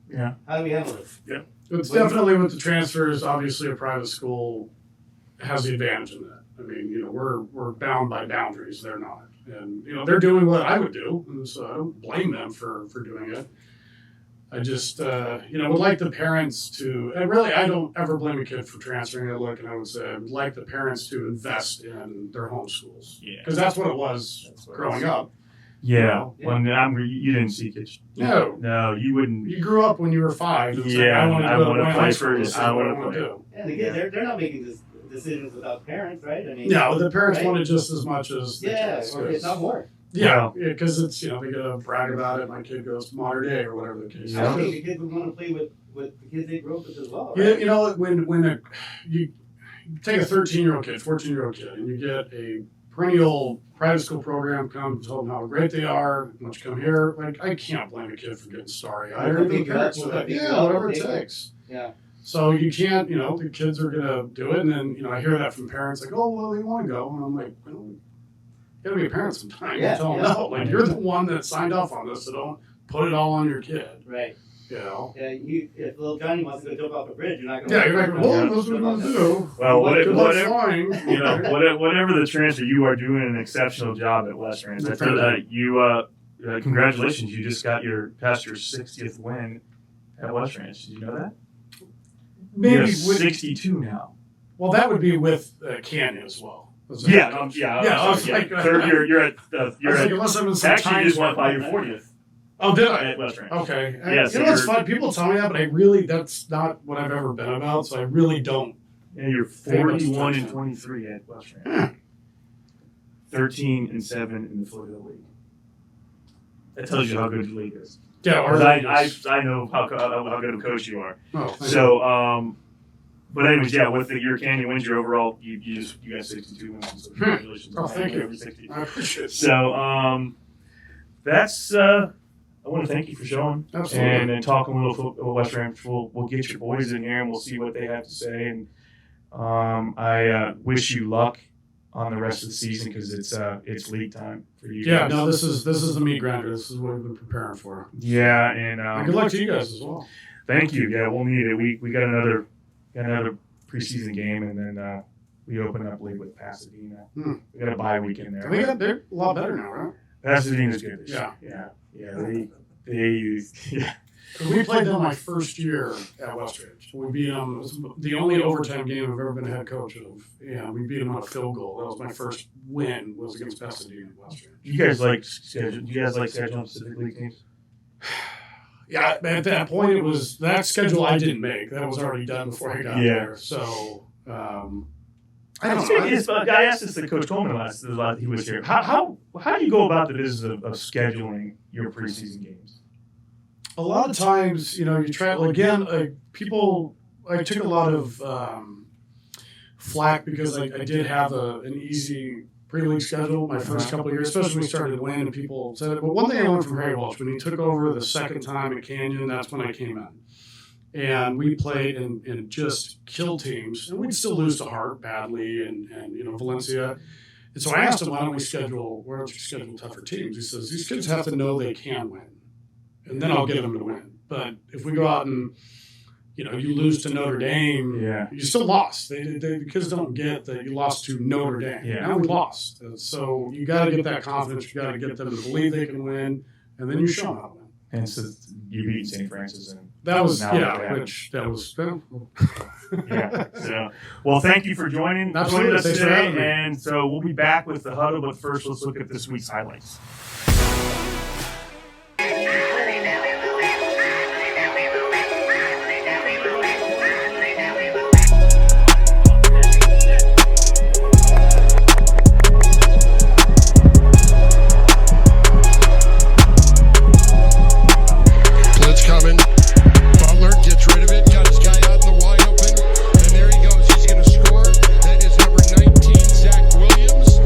Speaker 1: Yeah.
Speaker 4: how do we handle this?
Speaker 2: It's definitely with the transfers. Obviously, a private school has the advantage in that. I mean, we're bound by boundaries. They're not, and they're doing what I would do, and so I don't blame them for doing it. I just, would like the parents to, and really, I don't ever blame a kid for transferring. I look and I would say, I would like the parents to invest in their home schools.
Speaker 1: Yeah.
Speaker 2: Because that's what it was growing up.
Speaker 1: Yeah.
Speaker 2: Yeah.
Speaker 1: When you didn't see kids.
Speaker 2: No.
Speaker 1: You wouldn't.
Speaker 2: You grew up when you were 5. It was
Speaker 1: Yeah,
Speaker 2: like,
Speaker 1: I
Speaker 2: want
Speaker 1: wanna
Speaker 2: to
Speaker 1: play
Speaker 2: high
Speaker 1: for
Speaker 2: school.
Speaker 1: this.
Speaker 2: This is
Speaker 1: I
Speaker 2: what
Speaker 1: wanna
Speaker 2: I want to
Speaker 1: play.
Speaker 2: do.
Speaker 4: And the kids, they're not making this decisions without parents, right? I mean,
Speaker 2: No, the parents
Speaker 4: right?
Speaker 2: want it just as much as the
Speaker 4: Yeah,
Speaker 2: kids.
Speaker 4: or if not more.
Speaker 2: Yeah, because it's, they gotta brag about it. My kid goes to modern day or whatever the case is.
Speaker 1: Yeah.
Speaker 4: I think the kids would want to play with the kids they grew up with as well.
Speaker 2: Yeah,
Speaker 4: Right?
Speaker 2: when you take a 13-year-old kid, 14-year-old kid, and you get a perennial private school program, come tell them how great they are, once you come here, like, I can't blame a kid for getting starry eyed.
Speaker 4: We'll pick you up, we'll pick you
Speaker 2: Yeah,
Speaker 4: up,
Speaker 2: whatever
Speaker 4: we'll
Speaker 2: it
Speaker 4: take you.
Speaker 2: takes.
Speaker 4: Yeah.
Speaker 2: So you can't, the kids are gonna do it, and then I hear that from parents like, oh well, they want to go, and I'm like, well, you gotta be a parent sometimes.
Speaker 4: Yeah,
Speaker 2: Tell them
Speaker 4: yeah.
Speaker 2: no, like you're the one that signed off on this, so don't put it all on your kid.
Speaker 4: Right.
Speaker 2: Yeah,
Speaker 4: If little Johnny wants to go jump off a bridge, you're not going
Speaker 2: yeah, you're like, well,
Speaker 1: Yeah.
Speaker 2: that's what we're gonna do.
Speaker 1: Well,
Speaker 2: Good luck
Speaker 1: whatever.
Speaker 2: flying.
Speaker 1: Whatever the transfer, you are doing an exceptional job at West Ranch. I feel that you. Congratulations! You just got past your 60th win at West Ranch. Did you know that?
Speaker 2: Maybe
Speaker 1: You're
Speaker 2: with,
Speaker 1: 62 now.
Speaker 2: well, that would be with Canyon as well.
Speaker 1: Yeah,
Speaker 2: I was like,
Speaker 1: You're at.
Speaker 2: I was like, unless I'm in some
Speaker 1: Actually,
Speaker 2: time
Speaker 1: just went by
Speaker 2: slot.
Speaker 1: your 40th
Speaker 2: Oh, did I?
Speaker 1: at West Ranch.
Speaker 2: Okay.
Speaker 1: Yeah, so
Speaker 2: It's
Speaker 1: you're-
Speaker 2: fun. People tell me that, but that's not what I've ever been about. So I really don't.
Speaker 1: Yeah, you're 41 and 23 at West Ranch. 13 and 7 in the Florida League. That tells you how good the league is.
Speaker 2: Yeah, or
Speaker 1: Because I know how good of a coach you are.
Speaker 2: Oh, thank you.
Speaker 1: So, but anyways, yeah, with your Canyon wins, your overall, you got 62 wins. So congratulations.
Speaker 2: Oh, thank you.
Speaker 1: Over 60.
Speaker 2: I appreciate it.
Speaker 1: So, that's. I want to thank you for showing
Speaker 2: Absolutely.
Speaker 1: and talking a little West Ranch. We'll get your boys in here and we'll see what they have to say. And I wish you luck on the rest of the season because it's league time for you.
Speaker 2: Yeah,
Speaker 1: guys.
Speaker 2: no, this is the meat grinder. This is what we've been preparing for.
Speaker 1: Yeah, and
Speaker 2: And good luck to you guys as well.
Speaker 1: thank you. Yeah, we'll need it. We got another preseason game, and then we open up league with Pasadena.
Speaker 2: Hmm.
Speaker 1: We got a bye week in there.
Speaker 2: They're a lot better now, right?
Speaker 1: Pasadena's good this
Speaker 2: Yeah.
Speaker 1: year. Yeah. Yeah.
Speaker 2: We played them my first year at West Ridge. We beat them. It was the only overtime game I've ever been head coach of. Yeah, we beat them on a field goal. That was my first win. Was against Pasadena at West Ridge.
Speaker 1: You guys like scheduling specific league teams?
Speaker 2: Yeah, at that point, it was that schedule I didn't make. That was already done before I got there. So, I don't know.
Speaker 1: I asked this to Coach Coleman last he was here. How do you go about the business of scheduling your preseason games?
Speaker 2: A lot of times, you try. Well, again, people. I took a lot of flack because I did have an easy pre-league schedule my first couple of years, especially when we started to win and people said it. But one thing I learned from Harry Walsh when he took over the second time at Canyon, that's when I came in. And we played and just killed teams. And we'd still lose to Hart badly and Valencia. And so I asked him, why don't you schedule tougher teams? He says, these kids have to know they can win. And then I'll get them to win. But if we go out and, you lose to Notre Dame, you still lost. The kids don't get that you lost to Notre Dame.
Speaker 1: Yeah.
Speaker 2: Now we lost. And so you got to get that confidence. You got to get them to believe they can win. And then you show them how to win.
Speaker 1: And so you beat St. Francis and
Speaker 2: That was,
Speaker 1: Now
Speaker 2: that was.
Speaker 1: yeah. So, well, thank you for joining us
Speaker 2: Thanks for
Speaker 1: today.
Speaker 2: having me.
Speaker 1: And so we'll be back with the huddle, but first let's look at this week's highlights.
Speaker 6: Blitz coming. Butler gets rid of it, got his guy out in the wide open, and there he goes. He's going to score. That is number 19, Zach Williams.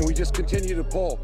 Speaker 6: we just continue to pull.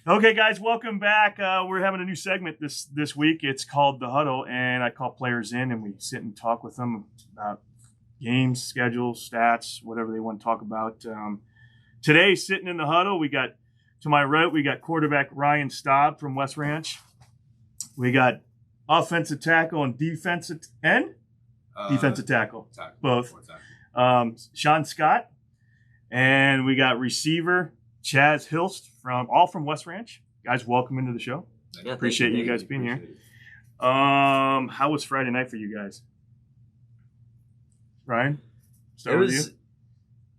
Speaker 1: Okay, guys, welcome back. We're having a new segment this week. It's called The Hudle, and I call players in, and we sit and talk with them about games, schedules, stats, whatever they want to talk about. Today, sitting in the huddle, we got, to my right, we got quarterback Ryan Staub from West Ranch. We got offensive tackle and defensive end? Defensive tackle. Both. Sean Scott. And we got receiver Chaz Hilst from West Ranch. Guys, welcome into the show.
Speaker 7: Yeah,
Speaker 1: appreciate you guys being here. How was Friday night for you guys? Ryan, start with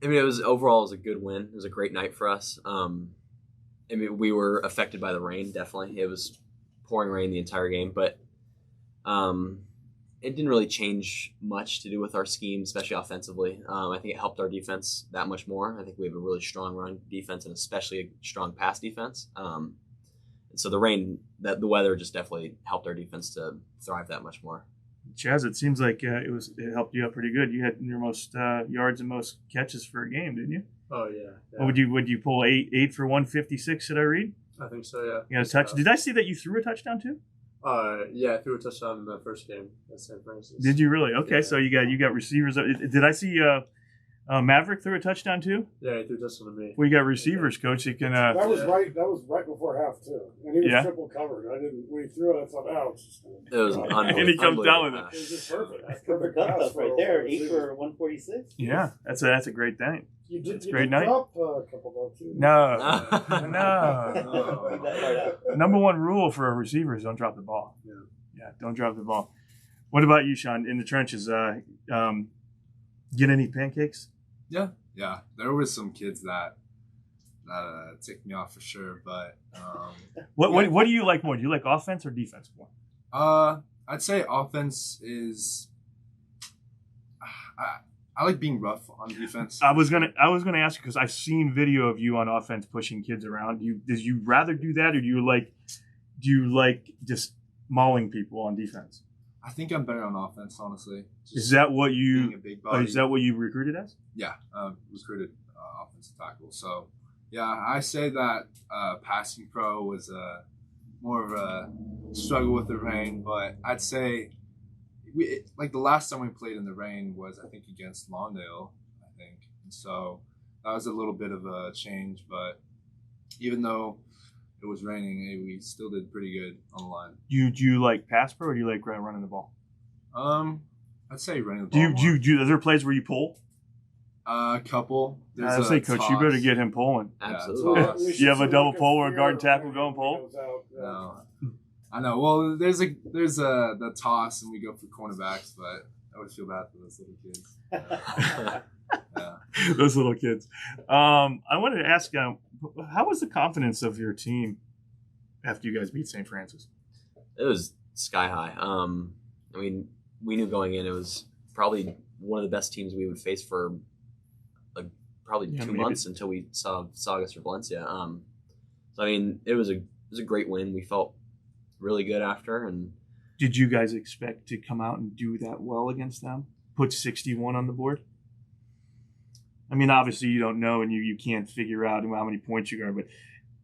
Speaker 1: you.
Speaker 7: It was overall a good win. It was a great night for us. We were affected by the rain, definitely. It was pouring rain the entire game, but it didn't really change much to do with our scheme, especially offensively. I think it helped our defense that much more. I think we have a really strong run defense and especially a strong pass defense. And so the rain, the weather just definitely helped our defense to thrive that much more.
Speaker 1: Chaz, it seems like it helped you out pretty good. You had your most yards and most catches for a game, didn't you?
Speaker 8: Oh yeah.
Speaker 1: What would you pull eight for 156? Did I read?
Speaker 8: I think so. Yeah.
Speaker 1: You got a touch. Did I see that you threw a touchdown too?
Speaker 8: Yeah, I threw a touchdown in the first game at St. Francis.
Speaker 1: Did you really? Okay,
Speaker 8: Yeah.
Speaker 1: so you got receivers. Did I see Maverick threw a touchdown too?
Speaker 8: Yeah, he threw a touchdown to me.
Speaker 1: We got receivers, coach. You can.
Speaker 2: That was
Speaker 8: Yeah.
Speaker 2: right. That was right before half too, and he was
Speaker 1: Yeah.
Speaker 2: triple covered. I didn't. When he threw it, I thought, "Oh, it's just."
Speaker 7: It was an
Speaker 1: And he comes down with it.
Speaker 2: It was just perfect. That's
Speaker 4: Cooper
Speaker 2: perfect
Speaker 4: Cup
Speaker 2: pass
Speaker 4: up right
Speaker 2: for
Speaker 4: there,
Speaker 2: a
Speaker 4: 8
Speaker 2: receiver.
Speaker 4: for 146.
Speaker 1: Yeah, that's a great thing.
Speaker 2: You did.
Speaker 1: It's a
Speaker 2: You
Speaker 1: great
Speaker 2: did
Speaker 1: night.
Speaker 2: drop a couple though too.
Speaker 1: No,
Speaker 4: Leave that part out.
Speaker 1: Number one rule for a receiver is don't drop the ball. Yeah, don't drop the ball. What about you, Sean? In the trenches, get any pancakes?
Speaker 5: Yeah. There was some kids that ticked me off for sure, but
Speaker 1: What do you like more? Do you like offense or defense more?
Speaker 5: I'd say offense is. I like being rough on defense.
Speaker 1: I was gonna ask you because I've seen video of you on offense pushing kids around. Did you rather do that, or do you like just mauling people on defense?
Speaker 5: I think I'm better on offense, honestly.
Speaker 1: Is that what
Speaker 5: being
Speaker 1: you?
Speaker 5: a big body.
Speaker 1: Is that what you recruited as?
Speaker 5: Yeah, recruited offensive tackle. So, yeah, I say that passing pro was more of a struggle with the rain, but I'd say the last time we played in the rain was, I think, against Lawndale, I think. And So that was a little bit of a change, but even though it was raining, we still did pretty good on the line.
Speaker 1: Do you like pass pro or do you like running the ball?
Speaker 5: I'd say running the ball.
Speaker 1: Are there plays where you pull?
Speaker 5: A couple.
Speaker 1: I say, Coach, you better get him pulling.
Speaker 7: Absolutely.
Speaker 5: Yeah,
Speaker 1: You have a double pull or a guard tackle going pull?
Speaker 5: No. I know. Well, there's the toss and we go for cornerbacks, but I would feel bad for those little kids. Yeah.
Speaker 1: Those little kids. I wanted to ask, how was the confidence of your team after you guys beat St. Francis?
Speaker 7: It was sky high. I mean, we knew going in it was probably one of the best teams we would face for probably 2 months until we saw Saugus or Valencia. So I mean, it was a great win. We felt really good after. And
Speaker 1: did you guys expect to come out and do that well against them? Put 61 on the board? I mean, obviously you don't know and you can't figure out how many points you got, but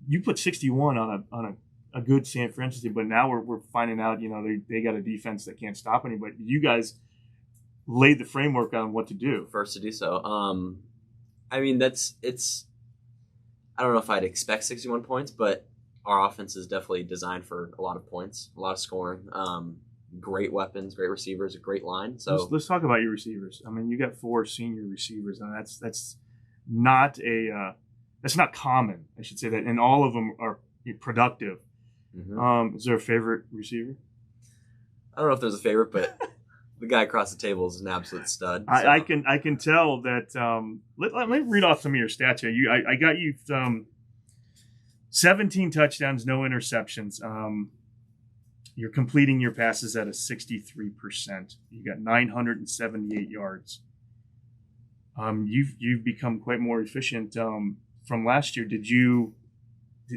Speaker 1: you put 61 on a good San Francisco team. But now we're finding out, they got a defense that can't stop anybody. You guys laid the framework on what to do.
Speaker 7: First to do so. I mean, I don't know if I'd expect 61 points, but our offense is definitely designed for a lot of points, a lot of scoring, great weapons, great receivers, a great line. So
Speaker 1: let's talk about your receivers. I mean, you got 4 senior receivers, and that's not common, I should say that, and all of them are productive. Mm-hmm. Is there a favorite receiver?
Speaker 7: I don't know if there's a favorite, but the guy across the table is an absolute stud. So.
Speaker 1: I can tell that. Let me read off some of your stats here. I got you 17 touchdowns, no interceptions. You're completing your passes at a 63%. You got 978 yards. You've become quite more efficient from last year.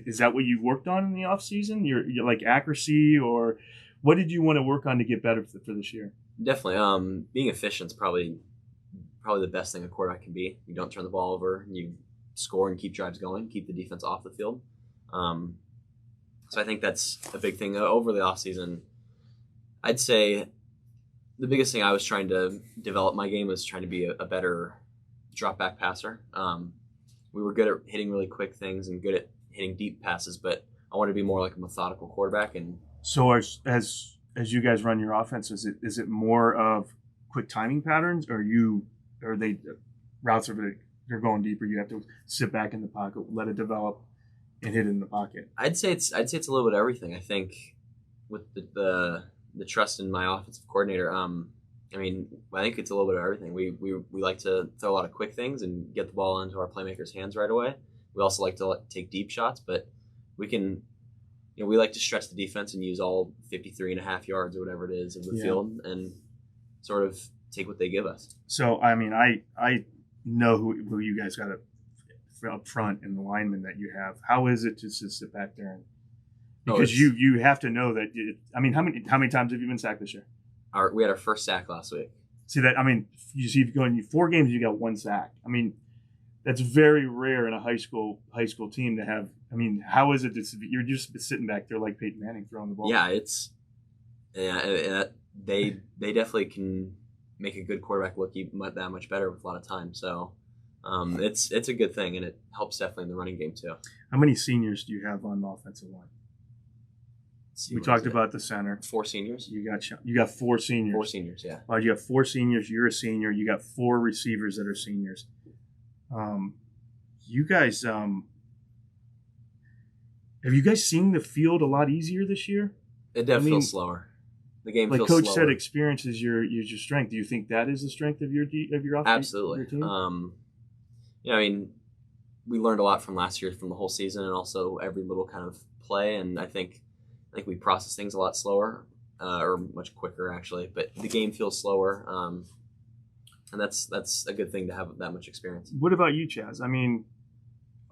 Speaker 1: Is that what you worked on in the off season? You're like accuracy, or what did you want to work on to get better for this year?
Speaker 7: Definitely. Being efficient is probably the best thing a quarterback can be. You don't turn the ball over. You score and keep drives going. Keep the defense off the field. So I think that's a big thing over the offseason. I'd say the biggest thing I was trying to develop my game was trying to be a better drop back passer. We were good at hitting really quick things and good at hitting deep passes, but I wanted to be more like a methodical quarterback. And
Speaker 1: so as you guys run your offense, is it more of quick timing patterns, or are they routes of it? You're going deeper. You have to sit back in the pocket, let it develop, and hit it in the pocket.
Speaker 7: I'd say it's a little bit of everything. I think with the trust in my offensive coordinator, I think it's a little bit of everything. We like to throw a lot of quick things and get the ball into our playmakers' hands right away. We also like to take deep shots, but we can. We like to stretch the defense and use all 53.5 yards or whatever it is of the field and sort of take what they give us.
Speaker 1: So, I mean, I know who you guys got up front and the linemen that you have. How is it to sit back there? Because you have to know that. How many times have you been sacked this year?
Speaker 7: We had our first sack last week.
Speaker 1: See that? I mean, you see, going 4 games, you got 1 sack. I mean, that's very rare in a high school team to have. I mean, how is it that you're just sitting back there like Peyton Manning throwing the ball?
Speaker 7: Yeah, they definitely can make a good quarterback look that much better with a lot of time. So it's a good thing, and it helps definitely in the running game too.
Speaker 1: How many seniors do you have on the offensive line? We talked about the center.
Speaker 7: 4 seniors.
Speaker 1: You got 4 seniors.
Speaker 7: 4 seniors, yeah.
Speaker 1: You have 4 seniors. You're a senior. You got 4 receivers that are seniors. You guys, have you guys seen the field a lot easier this year?
Speaker 7: It definitely feels slower. The game feels
Speaker 1: slower. Like
Speaker 7: Coach
Speaker 1: said, experience is your strength. Do you think that is the strength of your offense?
Speaker 7: Absolutely. Your team? We learned a lot from last year, from the whole season, and also every little kind of play. And I think we process things a lot slower, or much quicker actually. But the game feels slower, and that's a good thing to have that much experience.
Speaker 1: What about you, Chaz? I mean,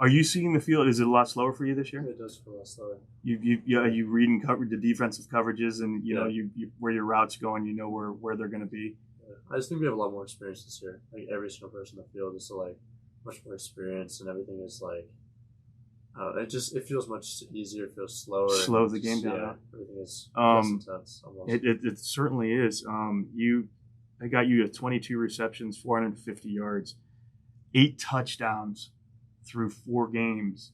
Speaker 1: are you seeing the field? Is it a lot slower for you this year?
Speaker 8: It does feel a lot slower.
Speaker 1: You reading the defensive coverages, and you know where your routes going. You know where they're going to be.
Speaker 8: Yeah. I just think we have a lot more experience this year. Like every single person in the field is much more experience, and everything is it feels much easier. It feels slower.
Speaker 1: Slows the game down.
Speaker 8: Yeah, everything is less intense. Almost.
Speaker 1: It certainly is. I got you at 22 receptions, 450 yards. 8 touchdowns through 4 games.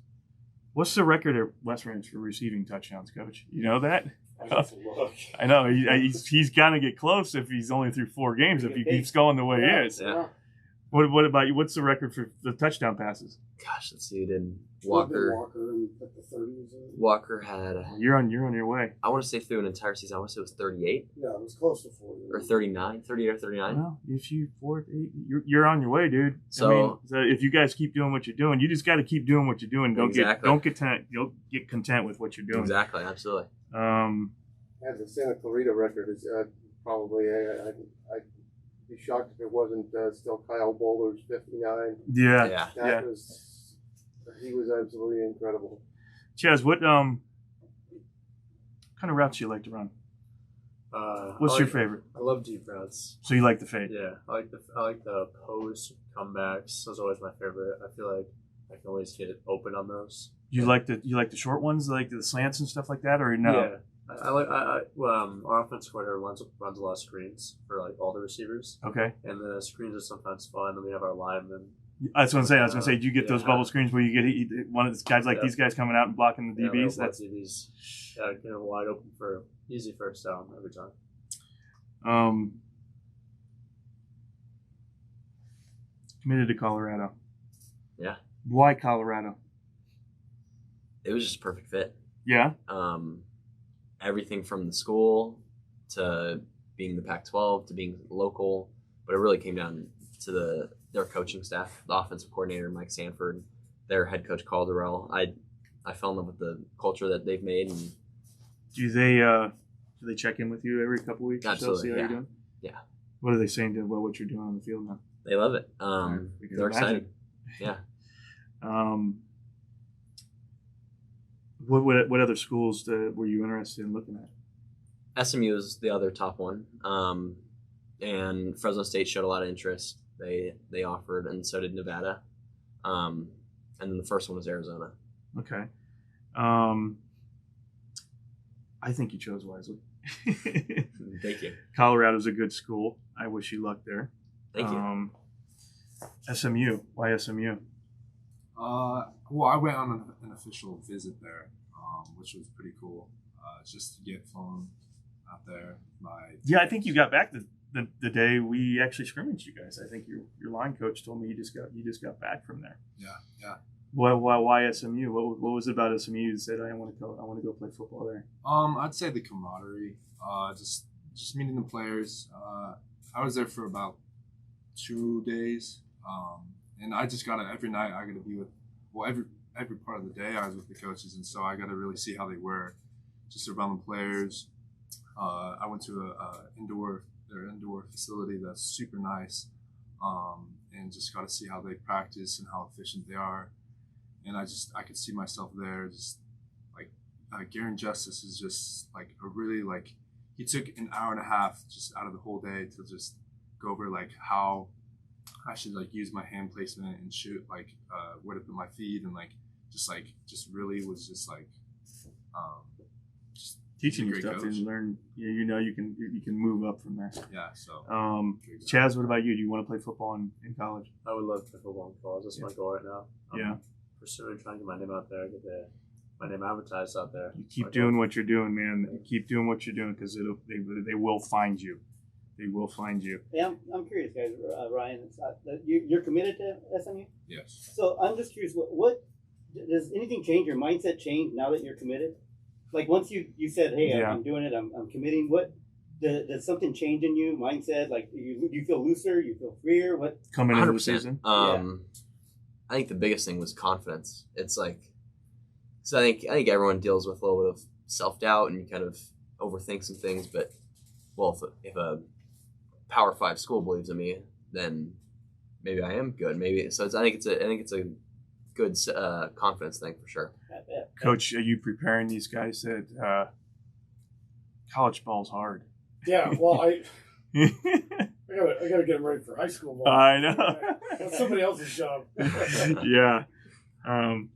Speaker 1: What's the record at West Ranch for receiving touchdowns, Coach? You know that?
Speaker 2: I have to look.
Speaker 1: I know. He's got to get close if he's only through 4 games, if he keeps going the way he is.
Speaker 7: Yeah.
Speaker 1: What about you? What's the record for the touchdown passes?
Speaker 7: Gosh, let's see. Did
Speaker 2: Walker
Speaker 7: Walker
Speaker 2: in like the 30s.
Speaker 7: Walker had,
Speaker 1: You're on your way.
Speaker 7: I want to say through an entire season, I want to say it was 38
Speaker 2: Yeah, it was close to 40.
Speaker 7: or 39, 38 or 39.
Speaker 1: Well, if you 4, 8, you're on your way, dude.
Speaker 7: So
Speaker 1: if you guys keep doing what you're doing, you just got to keep doing what you're doing. Don't get content with what you're doing.
Speaker 7: Exactly, absolutely.
Speaker 3: Yeah, the Santa Clarita record is probably I'd be shocked if it wasn't still Kyle Bowler's 59.
Speaker 1: Yeah.
Speaker 7: Yeah.
Speaker 3: He was absolutely incredible.
Speaker 1: Chaz, what kind of routes do you like to run? What's your favorite?
Speaker 8: I love deep routes.
Speaker 1: So you like the fade?
Speaker 8: Yeah, I like the post comebacks. Those are always my favorite. I feel like I can always get it open on those.
Speaker 1: You like the short ones, like the slants and stuff like that, or no?
Speaker 8: Yeah. Our offensive coordinator runs a lot of screens for like all the receivers,
Speaker 1: Okay.
Speaker 8: and the screens are sometimes fun. And we have our linemen.
Speaker 1: That's what I'm saying. I was going to say, do you get those
Speaker 8: Yeah.
Speaker 1: bubble screens where you get one of these guys like these guys coming out and blocking the DBs?
Speaker 8: That's DBs. Yeah, get them wide open for easy first down every time.
Speaker 1: Committed to Colorado.
Speaker 7: Yeah.
Speaker 1: Why Colorado?
Speaker 7: It was just a perfect fit.
Speaker 1: Yeah.
Speaker 7: Everything from the school to being the Pac-12 to being local, but it really came down to their coaching staff, the offensive coordinator Mike Sanford, their head coach Calderell. I fell in love with the culture that they've made. And
Speaker 1: Do they check in with you every couple weeks?
Speaker 7: Absolutely,
Speaker 1: Or so, see how
Speaker 7: yeah.
Speaker 1: you're doing?
Speaker 7: Yeah.
Speaker 1: What are they saying about what you're doing on the field now?
Speaker 7: they love it.
Speaker 1: We can
Speaker 7: They're
Speaker 1: imagine.
Speaker 7: excited. Yeah.
Speaker 1: What other schools were you interested in looking at?
Speaker 7: SMU is the other top one. And Fresno State showed a lot of interest. They offered, and so did Nevada. And then the first one was Arizona.
Speaker 1: Okay. I think you chose wisely.
Speaker 7: Thank you.
Speaker 1: Colorado's a good school. I wish you luck there.
Speaker 7: Thank you.
Speaker 1: SMU. Why SMU?
Speaker 5: Well, I went on an official visit there, which was pretty cool. Just to get flown out there by.
Speaker 1: Yeah, I think you got back the day we actually scrimmaged you guys. I think your line coach told me you just got back from there.
Speaker 5: Yeah.
Speaker 1: Why SMU? What was it about SMU that said I want to go play football there?
Speaker 5: I'd say the camaraderie. Just meeting the players. I was there for about 2 days, and I just got every night I got to be with. Well, every part of the day I was with the coaches, and so I got to really see how they were, just around the players. I went to their indoor facility that's super nice, and just got to see how they practice and how efficient they are. And I could see myself there. Just like Garen Justice is just like a really like he took an hour and a half just out of the whole day to just go over like how I should like use my hand placement and shoot like where to put my feet and just really was just like just
Speaker 1: Teaching you
Speaker 5: great
Speaker 1: stuff
Speaker 5: coach.
Speaker 1: and learn. You can move up from there.
Speaker 5: Yeah. So
Speaker 1: Chaz, what about you? Do you want to play football in college?
Speaker 8: I would love to play football in college. That's my goal right now. I'm pursuing trying to get my name out there, get my name advertised out there.
Speaker 1: You keep doing what you're doing, man. You keep doing what you're doing because they will find you. They will find you.
Speaker 4: Yeah, I'm curious, guys. Ryan, you're committed to SMU?
Speaker 5: yes.
Speaker 4: So I'm just curious, what does anything change? Your mindset change now that you're committed? Like once you said, "Hey,
Speaker 1: Yeah.
Speaker 4: I'm doing it. I'm committing." What does something change in you? Mindset? Like you feel looser? You feel freer? What?
Speaker 1: Coming into the
Speaker 7: 100%.
Speaker 1: season.
Speaker 7: I think the biggest thing was confidence. It's like, so I think everyone deals with a little bit of self-doubt and you kind of overthink some things. But well, if a Power 5 school believes in me, then maybe I am good. Maybe so. I think it's a good confidence thing for sure.
Speaker 1: Coach, are you preparing these guys that college ball's hard?
Speaker 2: Yeah, well, I gotta get them ready for high school ball.
Speaker 1: I know.
Speaker 2: That's somebody else's job.
Speaker 1: Yeah. I'm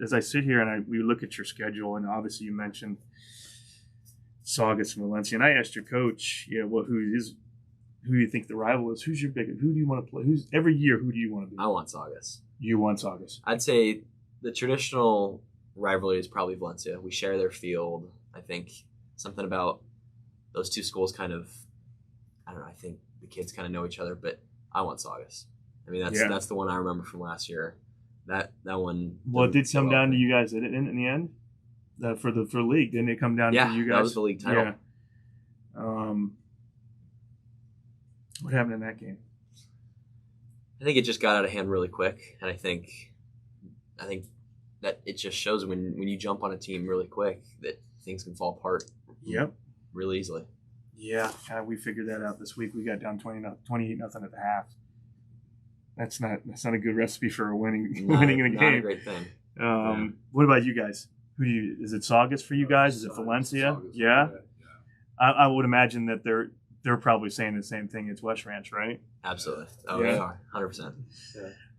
Speaker 1: as I sit here and we look at your schedule, and obviously you mentioned Saugus and Valencia, and I asked your coach, who his who you think the rival is. Who's your biggest? Who do you want to play? Who's every year? Who do you want to be?
Speaker 7: I want Saugus.
Speaker 1: You want Saugus.
Speaker 7: I'd say the traditional rivalry is probably Valencia. We share their field. I think something about those two schools kind of, I don't know, I think the kids kind of know each other, but I want Saugus. I mean, that's the one I remember from last year. That one.
Speaker 1: Well, it did come down to you guys in the end for league. Didn't it come down to you guys?
Speaker 7: That was the league title.
Speaker 1: Yeah. What happened in that game?
Speaker 7: I think it just got out of hand really quick, and I think that it just shows when you jump on a team really quick that things can fall apart.
Speaker 1: Yep.
Speaker 7: Really easily.
Speaker 1: Yeah, we figured that out this week. We got down 28-0 at the half. That's not a good recipe for winning the game.
Speaker 7: Not a great thing.
Speaker 1: What about you guys? Is it Saugus for you guys? Is it Valencia?
Speaker 5: Saugus,
Speaker 1: Yeah.
Speaker 5: yeah.
Speaker 1: I would imagine that they're probably saying the same thing. It's West Ranch, right?
Speaker 7: Absolutely. Oh,
Speaker 1: Yeah.
Speaker 7: they are 100%.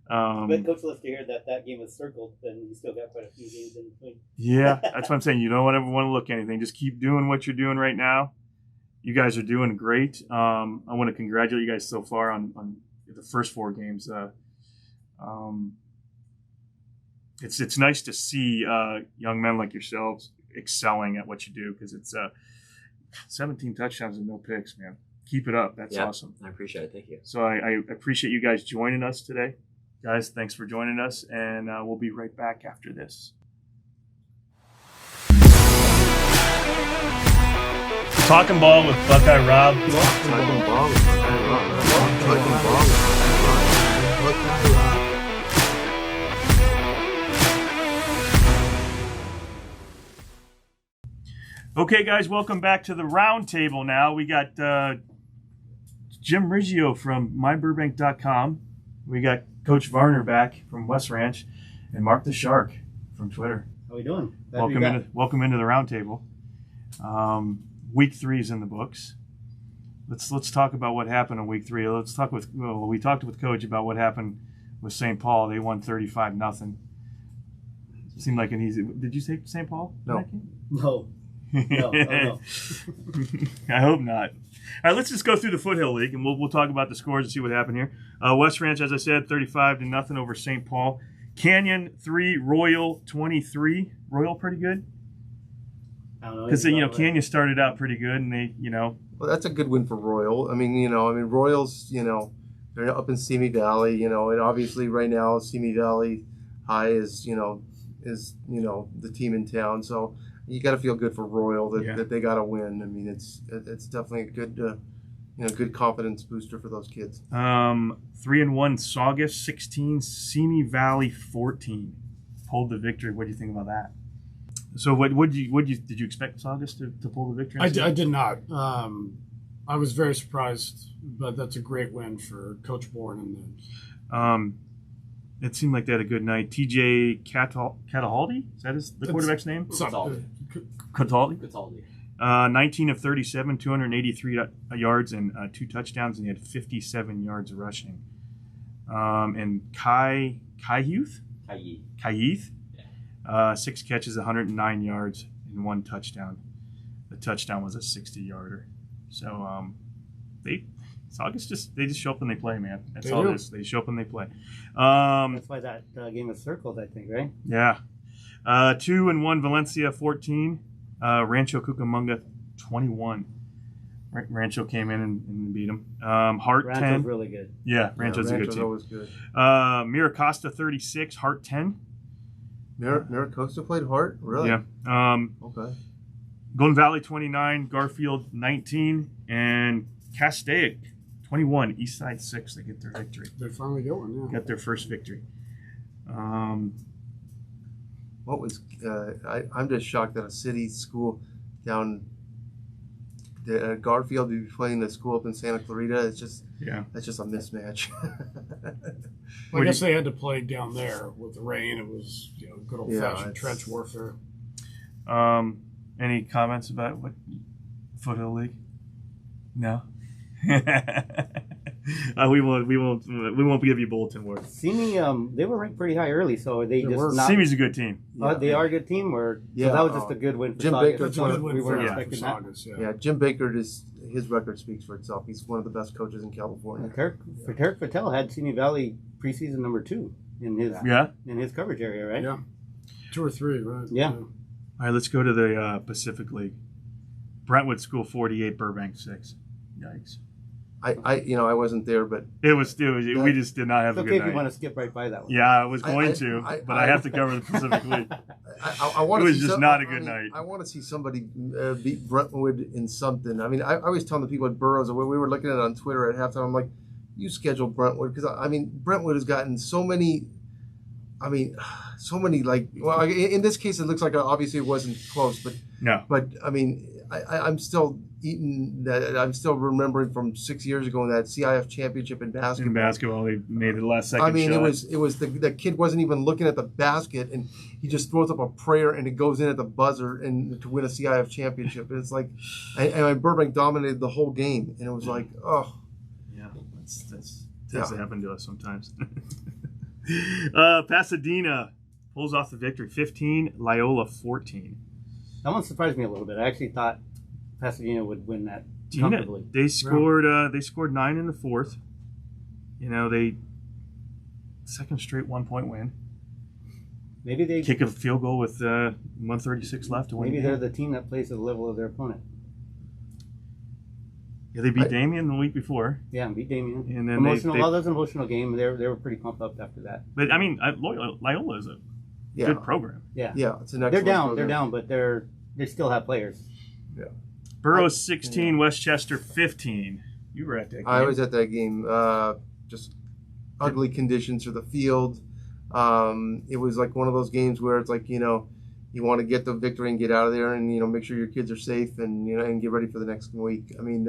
Speaker 4: But Coach left to hear that game was circled, and you still got quite a few games in between.
Speaker 1: Yeah, that's what I'm saying. You don't ever want to look at anything. Just keep doing what you're doing right now. You guys are doing great. I want to congratulate you guys so far on the first 4 games. It's nice to see young men like yourselves excelling at what you do, because it's 17 touchdowns and no picks, man. Keep it up. That's awesome.
Speaker 7: I appreciate it. Thank you.
Speaker 1: So I appreciate you guys joining us today. Guys, thanks for joining us, and we'll be right back after this. Talkin Ball with Buckeye Rob.
Speaker 3: Talkin Ball with Buckeye Rob. Talkin Ball with Buckeye Rob.
Speaker 1: Okay, guys, welcome back to the Roundtable now. We got Jim Reggio from myburbank.com. We got Coach Varner back from West Ranch, and Mark the Shark from Twitter.
Speaker 4: How we doing?
Speaker 1: Welcome into the Roundtable. Week 3 is in the books. Let's talk about what happened in week 3. We talked with Coach about what happened with St. Paul. They won 35-0. Seemed like an easy. Did you say St. Paul?
Speaker 3: No.
Speaker 4: No. No.
Speaker 1: I hope not. All right, let's just go through the Foothill League, and we'll talk about the scores and see what happened here. West Ranch, as I said, 35-0 over St. Paul. Canyon 3, Royal 23. Royal pretty good, because Canyon started out pretty good, and they
Speaker 3: Well, that's a good win for Royal. I mean, Royals, they're up in Simi Valley, and obviously right now Simi Valley High is the team in town. So you got to feel good for Royal that they got to win. I mean, it's definitely a good good confidence booster for those kids.
Speaker 1: 3-1 Saugus 16, Simi Valley 14. Pulled the victory. What do you think about that? So did you expect Saugus to pull the victory?
Speaker 2: I did not. I was very surprised, but that's a great win for Coach Bourne and them.
Speaker 1: It seemed like they had a good night. TJ Cataldi? Is that the quarterback's name? Cataldi. 19 of 37, 283 yards and 2 touchdowns, and he had 57 yards rushing. And Kai Youth? 6 catches, 109 yards, and 1 touchdown. The touchdown was a 60-yarder. So Saugus they just show up and they play, man. That's all it is. They show up and they play.
Speaker 4: That's why that game was circled, I think, right?
Speaker 1: Yeah. 2-1 Valencia 14. Rancho Cucamonga 21. Rancho came in and beat them. Hart
Speaker 4: Rancho's
Speaker 1: 10.
Speaker 4: really good.
Speaker 1: Yeah, Rancho's a good team.
Speaker 3: Always good.
Speaker 1: Miracosta 36. Hart 10.
Speaker 3: Miracosta played Hart? Really?
Speaker 1: Yeah.
Speaker 3: Okay.
Speaker 1: Golden Valley 29. Garfield 19. And Castaic 21. Eastside 6. They get their victory.
Speaker 2: They finally got one, yeah.
Speaker 1: Got their first victory.
Speaker 3: What was I'm just shocked that a city school down Garfield would be playing the school up in Santa Clarita. That's just a mismatch.
Speaker 2: I guess they had to play down there with the rain. It was good old fashioned trench warfare.
Speaker 1: Any comments about what Foothill League? No. We won't give you bulletin work.
Speaker 4: Simi, they were ranked pretty high early, so they just
Speaker 2: were.
Speaker 4: not.
Speaker 1: Simi's a good team.
Speaker 4: They are a good team, or
Speaker 3: Yeah,
Speaker 4: so that was just a good win for
Speaker 3: Jim
Speaker 4: Saugus.
Speaker 3: Baker,
Speaker 2: That's a good win
Speaker 4: We
Speaker 2: for
Speaker 4: weren't
Speaker 1: Yeah.
Speaker 4: expecting that.
Speaker 2: Saugus,
Speaker 3: Yeah, Jim Baker, his record speaks for itself. He's one of the best coaches in California.
Speaker 4: Tarek Patel had Simi Valley preseason number 2 in his coverage area, right?
Speaker 2: Yeah. 2 or 3, right?
Speaker 4: Yeah.
Speaker 1: All right, let's go to the Pacific League. Brentwood School 48, Burbank 6. Yikes.
Speaker 3: I wasn't there, but
Speaker 1: It was we just did not have
Speaker 4: It's
Speaker 1: a
Speaker 4: okay
Speaker 1: good
Speaker 4: if you
Speaker 1: night.
Speaker 4: want to skip right by that one.
Speaker 1: Yeah, I was going
Speaker 3: I-
Speaker 1: to,
Speaker 3: I-
Speaker 1: but I have to cover the Pacific League.
Speaker 3: I want
Speaker 1: It
Speaker 3: to
Speaker 1: was
Speaker 3: see
Speaker 1: just not a good night.
Speaker 3: I want to see somebody beat Brentwood in something. I mean, I was telling the people at Burroughs, when we were looking at it on Twitter at halftime, I'm like, you schedule Brentwood, because I mean, Brentwood has gotten so many. I mean, so many, like, well, in this case, it looks like obviously it wasn't close, but
Speaker 1: No.
Speaker 3: But I mean, I'm still eating that. I'm still remembering from 6 years ago in that CIF championship in basketball.
Speaker 1: In basketball, they made the last second
Speaker 3: I mean,
Speaker 1: shot.
Speaker 3: it was the kid wasn't even looking at the basket, and he just throws up a prayer, and it goes in at the buzzer, and to win a CIF championship. And it's like, and Burbank dominated the whole game, and it was like, oh,
Speaker 1: Yeah, that's
Speaker 3: Yeah.
Speaker 1: tends to happen to us sometimes. Pasadena pulls off the victory, 15, Loyola 14.
Speaker 4: That one surprised me a little bit. I actually thought Pasadena would win that
Speaker 1: Tina,
Speaker 4: comfortably.
Speaker 1: they scored 9 in the fourth. You know, they second straight 1-point win.
Speaker 4: Maybe they
Speaker 1: Kick a field goal with 1:36 left to win.
Speaker 4: maybe
Speaker 1: the
Speaker 4: they're
Speaker 1: game.
Speaker 4: the team that plays to the level of their opponent.
Speaker 1: Yeah, they beat Damien the week before,
Speaker 4: Yeah, and beat Damien.
Speaker 1: and then
Speaker 4: Emotional.
Speaker 1: they
Speaker 4: Well, that was an emotional game. They were pretty pumped up after that.
Speaker 1: but I mean, Loyola is a
Speaker 3: yeah,
Speaker 1: good program.
Speaker 4: Yeah,
Speaker 3: yeah, it's an
Speaker 4: they're
Speaker 3: excellent
Speaker 4: down.
Speaker 3: program.
Speaker 4: They're down, but they still have players.
Speaker 1: Burroughs 16, Westchester 15. You were at that game.
Speaker 3: I was at that game. Just ugly conditions for the field. It was like one of those games where it's like, you want to get the victory and get out of there, and make sure your kids are safe, and and get ready for the next week. I mean,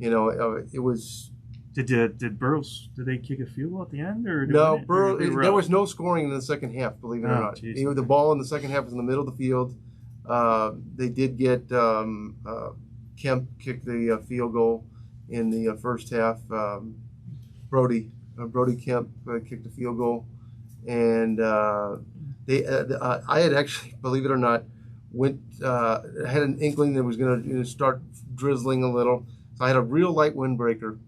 Speaker 3: it was
Speaker 1: Did Burroughs? Did they kick a field goal at the end, or
Speaker 3: no
Speaker 1: they
Speaker 3: Burrow.
Speaker 1: were
Speaker 3: There
Speaker 1: up?
Speaker 3: was no scoring in the second half. Believe it or
Speaker 1: Oh,
Speaker 3: not,
Speaker 1: geez.
Speaker 3: the ball in the second half was in the middle of the field. They did get Kemp kicked the field goal in the first half. Brody Kemp kicked the field goal, and I had actually, believe it or not, had an inkling that it was going to start drizzling a little. So I had a real light windbreaker.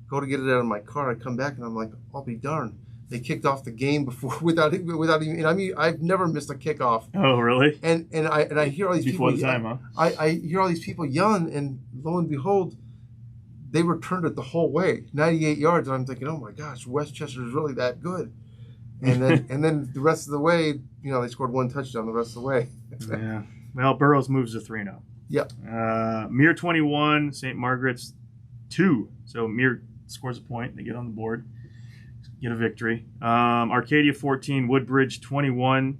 Speaker 3: Go to get it out of my car. I come back and I'm like, I'll be darned. They kicked off the game before without even. I mean, I've never missed a kickoff.
Speaker 1: Oh, really?
Speaker 3: And I hear all these
Speaker 1: Before
Speaker 3: people.
Speaker 1: the time, huh?
Speaker 3: I hear all these people yelling, and lo and behold, they returned it the whole way, 98 yards. And I'm thinking, oh my gosh, Westchester is really that good. And then the rest of the way, they scored one touchdown the rest of the way.
Speaker 1: Yeah. Well, Burroughs moves to 3-0.
Speaker 3: Yep.
Speaker 1: Mere 21, St. Margaret's 2. So Mere scores a point. They get on the board, get a victory. Arcadia 14, Woodbridge 21,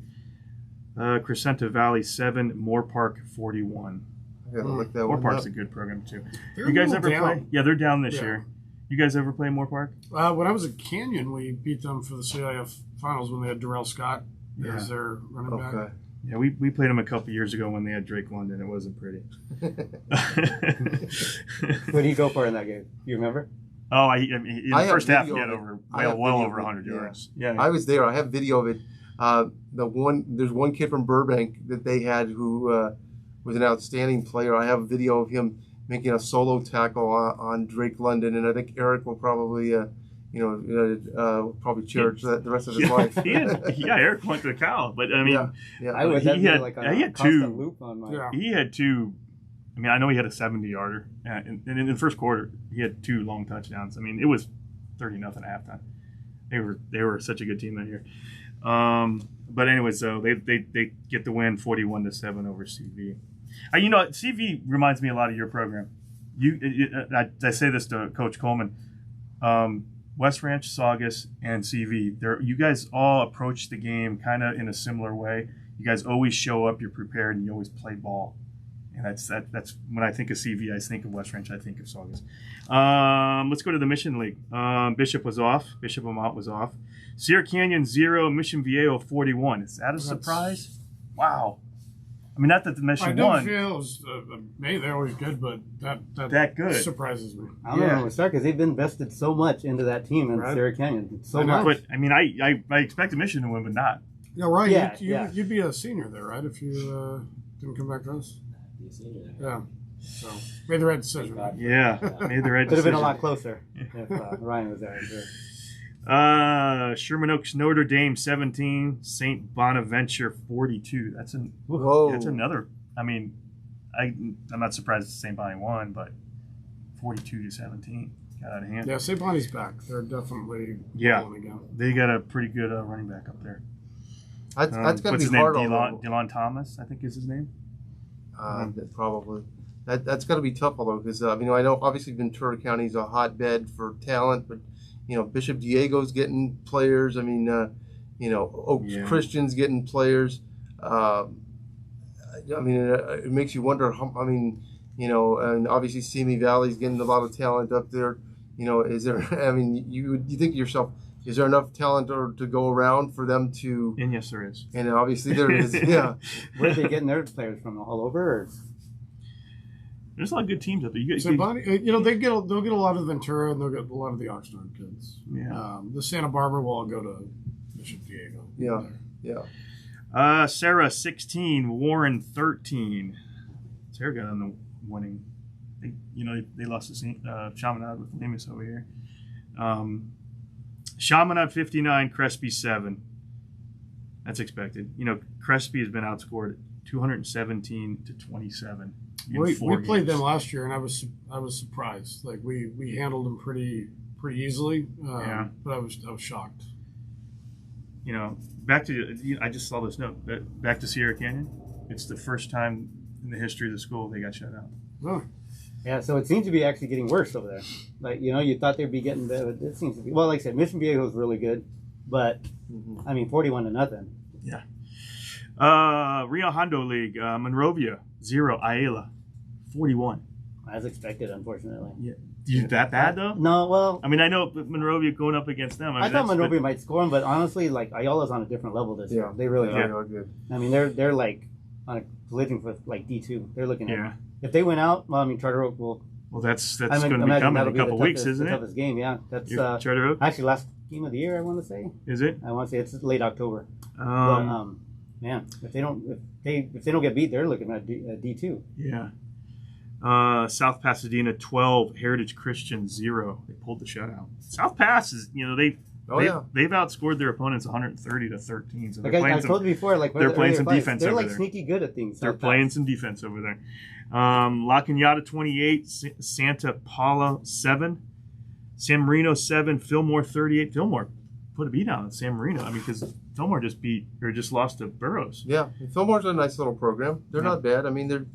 Speaker 1: Crescenta Valley 7, Moore Park 41.
Speaker 3: I gotta look that
Speaker 1: Moore
Speaker 3: one
Speaker 1: Park's
Speaker 3: up.
Speaker 1: a good program too.
Speaker 2: They're
Speaker 1: You guys
Speaker 2: a
Speaker 1: ever
Speaker 2: little
Speaker 1: play?
Speaker 2: down.
Speaker 1: Yeah, they're down this
Speaker 2: Yeah.
Speaker 1: year. You guys ever play Moore Park?
Speaker 2: When I was at Canyon, we beat them for the CIF finals when they had Darrell Scott
Speaker 1: Yeah.
Speaker 2: as their running back.
Speaker 3: Okay.
Speaker 1: Yeah, we played them a couple years ago when they had Drake London. It wasn't pretty.
Speaker 4: What did he go for in that game? You remember?
Speaker 1: Oh, I mean, in the
Speaker 3: I have
Speaker 1: first half, he
Speaker 3: video
Speaker 1: had
Speaker 3: of it.
Speaker 1: over
Speaker 3: I have
Speaker 1: well
Speaker 3: video
Speaker 1: over
Speaker 3: of it,
Speaker 1: 100
Speaker 3: yeah.
Speaker 1: yards. Yeah,
Speaker 3: I was there. I have video of it. There's one kid from Burbank that they had who was an outstanding player. I have a video of him making a solo tackle on Drake London, and I think Eric will probably, probably cherish that the rest of his life.
Speaker 1: Eric went to the cow, but I mean,
Speaker 3: yeah.
Speaker 4: I would.
Speaker 1: he
Speaker 4: That'd be
Speaker 1: had-
Speaker 4: like
Speaker 1: he
Speaker 4: a
Speaker 1: had
Speaker 4: constant
Speaker 1: two.
Speaker 4: loop on my.
Speaker 2: Yeah.
Speaker 1: he had two. I mean, I know he had a 70-yarder, and in the first quarter, he had 2 long touchdowns. I mean, it was 30-0 at halftime. They were such a good team that year. But anyway, so they get the win, 41-7 over CV. CV reminds me a lot of your program. I say this to Coach Coleman. West Ranch, Saugus, and CV. You guys all approach the game kind of in a similar way. You guys always show up, you're prepared, and you always play ball. And that's when I think of CV, I think of West Ranch, I think of Saugus. Let's go to the Mission League. Bishop was off. Bishop Amont was off. Sierra Canyon 0, Mission Viejo 41. Is that a surprise? Wow. I mean, not that the
Speaker 2: I
Speaker 1: Mission
Speaker 2: don't
Speaker 1: won.
Speaker 2: feel maybe they're always good, but
Speaker 1: That good.
Speaker 2: surprises me.
Speaker 9: I don't know. It's hard because they've invested so much into that team in
Speaker 2: Right.
Speaker 9: Sierra Canyon. So
Speaker 2: I know.
Speaker 9: much.
Speaker 1: But I mean, I expected Mission to win, but not.
Speaker 2: Yeah, right.
Speaker 9: Yeah,
Speaker 2: You'd be a senior there, right? If you didn't come back to us. Yeah. So made the right decision.
Speaker 1: Yeah, made the right
Speaker 9: Could have been
Speaker 1: decision.
Speaker 9: a lot closer if Ryan was there. Sure.
Speaker 1: Sherman Oaks, Notre Dame 17, St. Bonaventure 42. That's
Speaker 3: Whoa.
Speaker 1: that's another. I mean, I'm not surprised St. Bonnie won, but 42-17 got out of hand.
Speaker 2: Yeah, St. Bonnie's back. They're definitely
Speaker 1: Yeah.
Speaker 2: rolling again.
Speaker 1: They got a pretty good running back up there.
Speaker 3: That's got to
Speaker 1: What's
Speaker 3: be
Speaker 1: his name?
Speaker 3: hard.
Speaker 1: Delon Thomas, I think is his name.
Speaker 3: Probably. That's got to be tough, although, because I know obviously Ventura County is a hotbed for talent, but Bishop Diego's getting players. I mean, Oaks Christian's getting players. It makes you wonder how. And obviously Simi Valley's getting a lot of talent up there. Is there? I mean, you think to yourself, is there enough talent to go around for them to?
Speaker 1: And yes, there is.
Speaker 3: And obviously there is. Yeah.
Speaker 9: Where are they getting their players from? All over? Or?
Speaker 1: There's a lot of good teams up there.
Speaker 2: St. Bonnie, they'll get a lot of Ventura and they'll get a lot of the Oxnard kids.
Speaker 1: Yeah.
Speaker 2: The Santa Barbara will all go to Bishop Diego.
Speaker 3: Yeah. Yeah.
Speaker 1: Sarah 16, Warren 13. Sarah got on the winning. They lost to Chaminade with Lemus over here. Chaminade 59, Crespi 7. That's expected. Crespi has been outscored 217-27 in
Speaker 2: We
Speaker 1: 4
Speaker 2: played
Speaker 1: games.
Speaker 2: them last year, and I was surprised. Like we handled them pretty easily.
Speaker 1: Yeah.
Speaker 2: But I was shocked.
Speaker 1: Back to I just saw this note. Back to Sierra Canyon. It's the first time in the history of the school they got shut out.
Speaker 2: Oh.
Speaker 9: Yeah, so it seems to be actually getting worse over there. Like, you thought they'd be getting better. It seems to be. Well, like I said, Mission Viejo was really good, but 41-0.
Speaker 1: Yeah. Rio Hondo League, Monrovia 0, Ayala 41.
Speaker 9: As expected, unfortunately.
Speaker 1: Yeah. You that bad though?
Speaker 9: No, well,
Speaker 1: I mean, I know Monrovia going up against them.
Speaker 9: I thought Monrovia might score them, but honestly, like Ayala's on a different level this year. They really
Speaker 3: They
Speaker 9: are.
Speaker 3: are good.
Speaker 9: I mean, they're like on a collision with like D2. They're looking at.
Speaker 1: Yeah.
Speaker 9: If they win out, well, I mean, Charter Oak will.
Speaker 1: Well, that's
Speaker 9: I
Speaker 1: going to be
Speaker 9: imagine
Speaker 1: coming in
Speaker 9: that'll
Speaker 1: a
Speaker 9: be
Speaker 1: couple
Speaker 9: the
Speaker 1: weeks,
Speaker 9: toughest-
Speaker 1: isn't
Speaker 9: the
Speaker 1: it?
Speaker 9: toughest game, yeah. That's
Speaker 1: Charter Oak.
Speaker 9: actually last game of the year. I want to say.
Speaker 1: Is it?
Speaker 9: I want to say it's late October. But man, if they don't get beat, they're looking at D2.
Speaker 1: Yeah. South Pasadena 12, Heritage Christian 0. They pulled the shutout. South Pass is they've outscored their opponents 130-13. So
Speaker 9: Like
Speaker 1: they're
Speaker 9: I told you before, like
Speaker 1: they're playing some defense
Speaker 9: They're
Speaker 1: over
Speaker 9: like
Speaker 1: there.
Speaker 9: sneaky good at things.
Speaker 1: They're
Speaker 9: South
Speaker 1: playing
Speaker 9: Pass.
Speaker 1: some defense over there. La Cañada 28, Santa Paula 7, San Marino 7, Fillmore 38. Fillmore put a beat on San Marino. I mean, because Fillmore just lost to Burroughs.
Speaker 3: Yeah. Fillmore's a nice little program. They're not bad. I mean, they're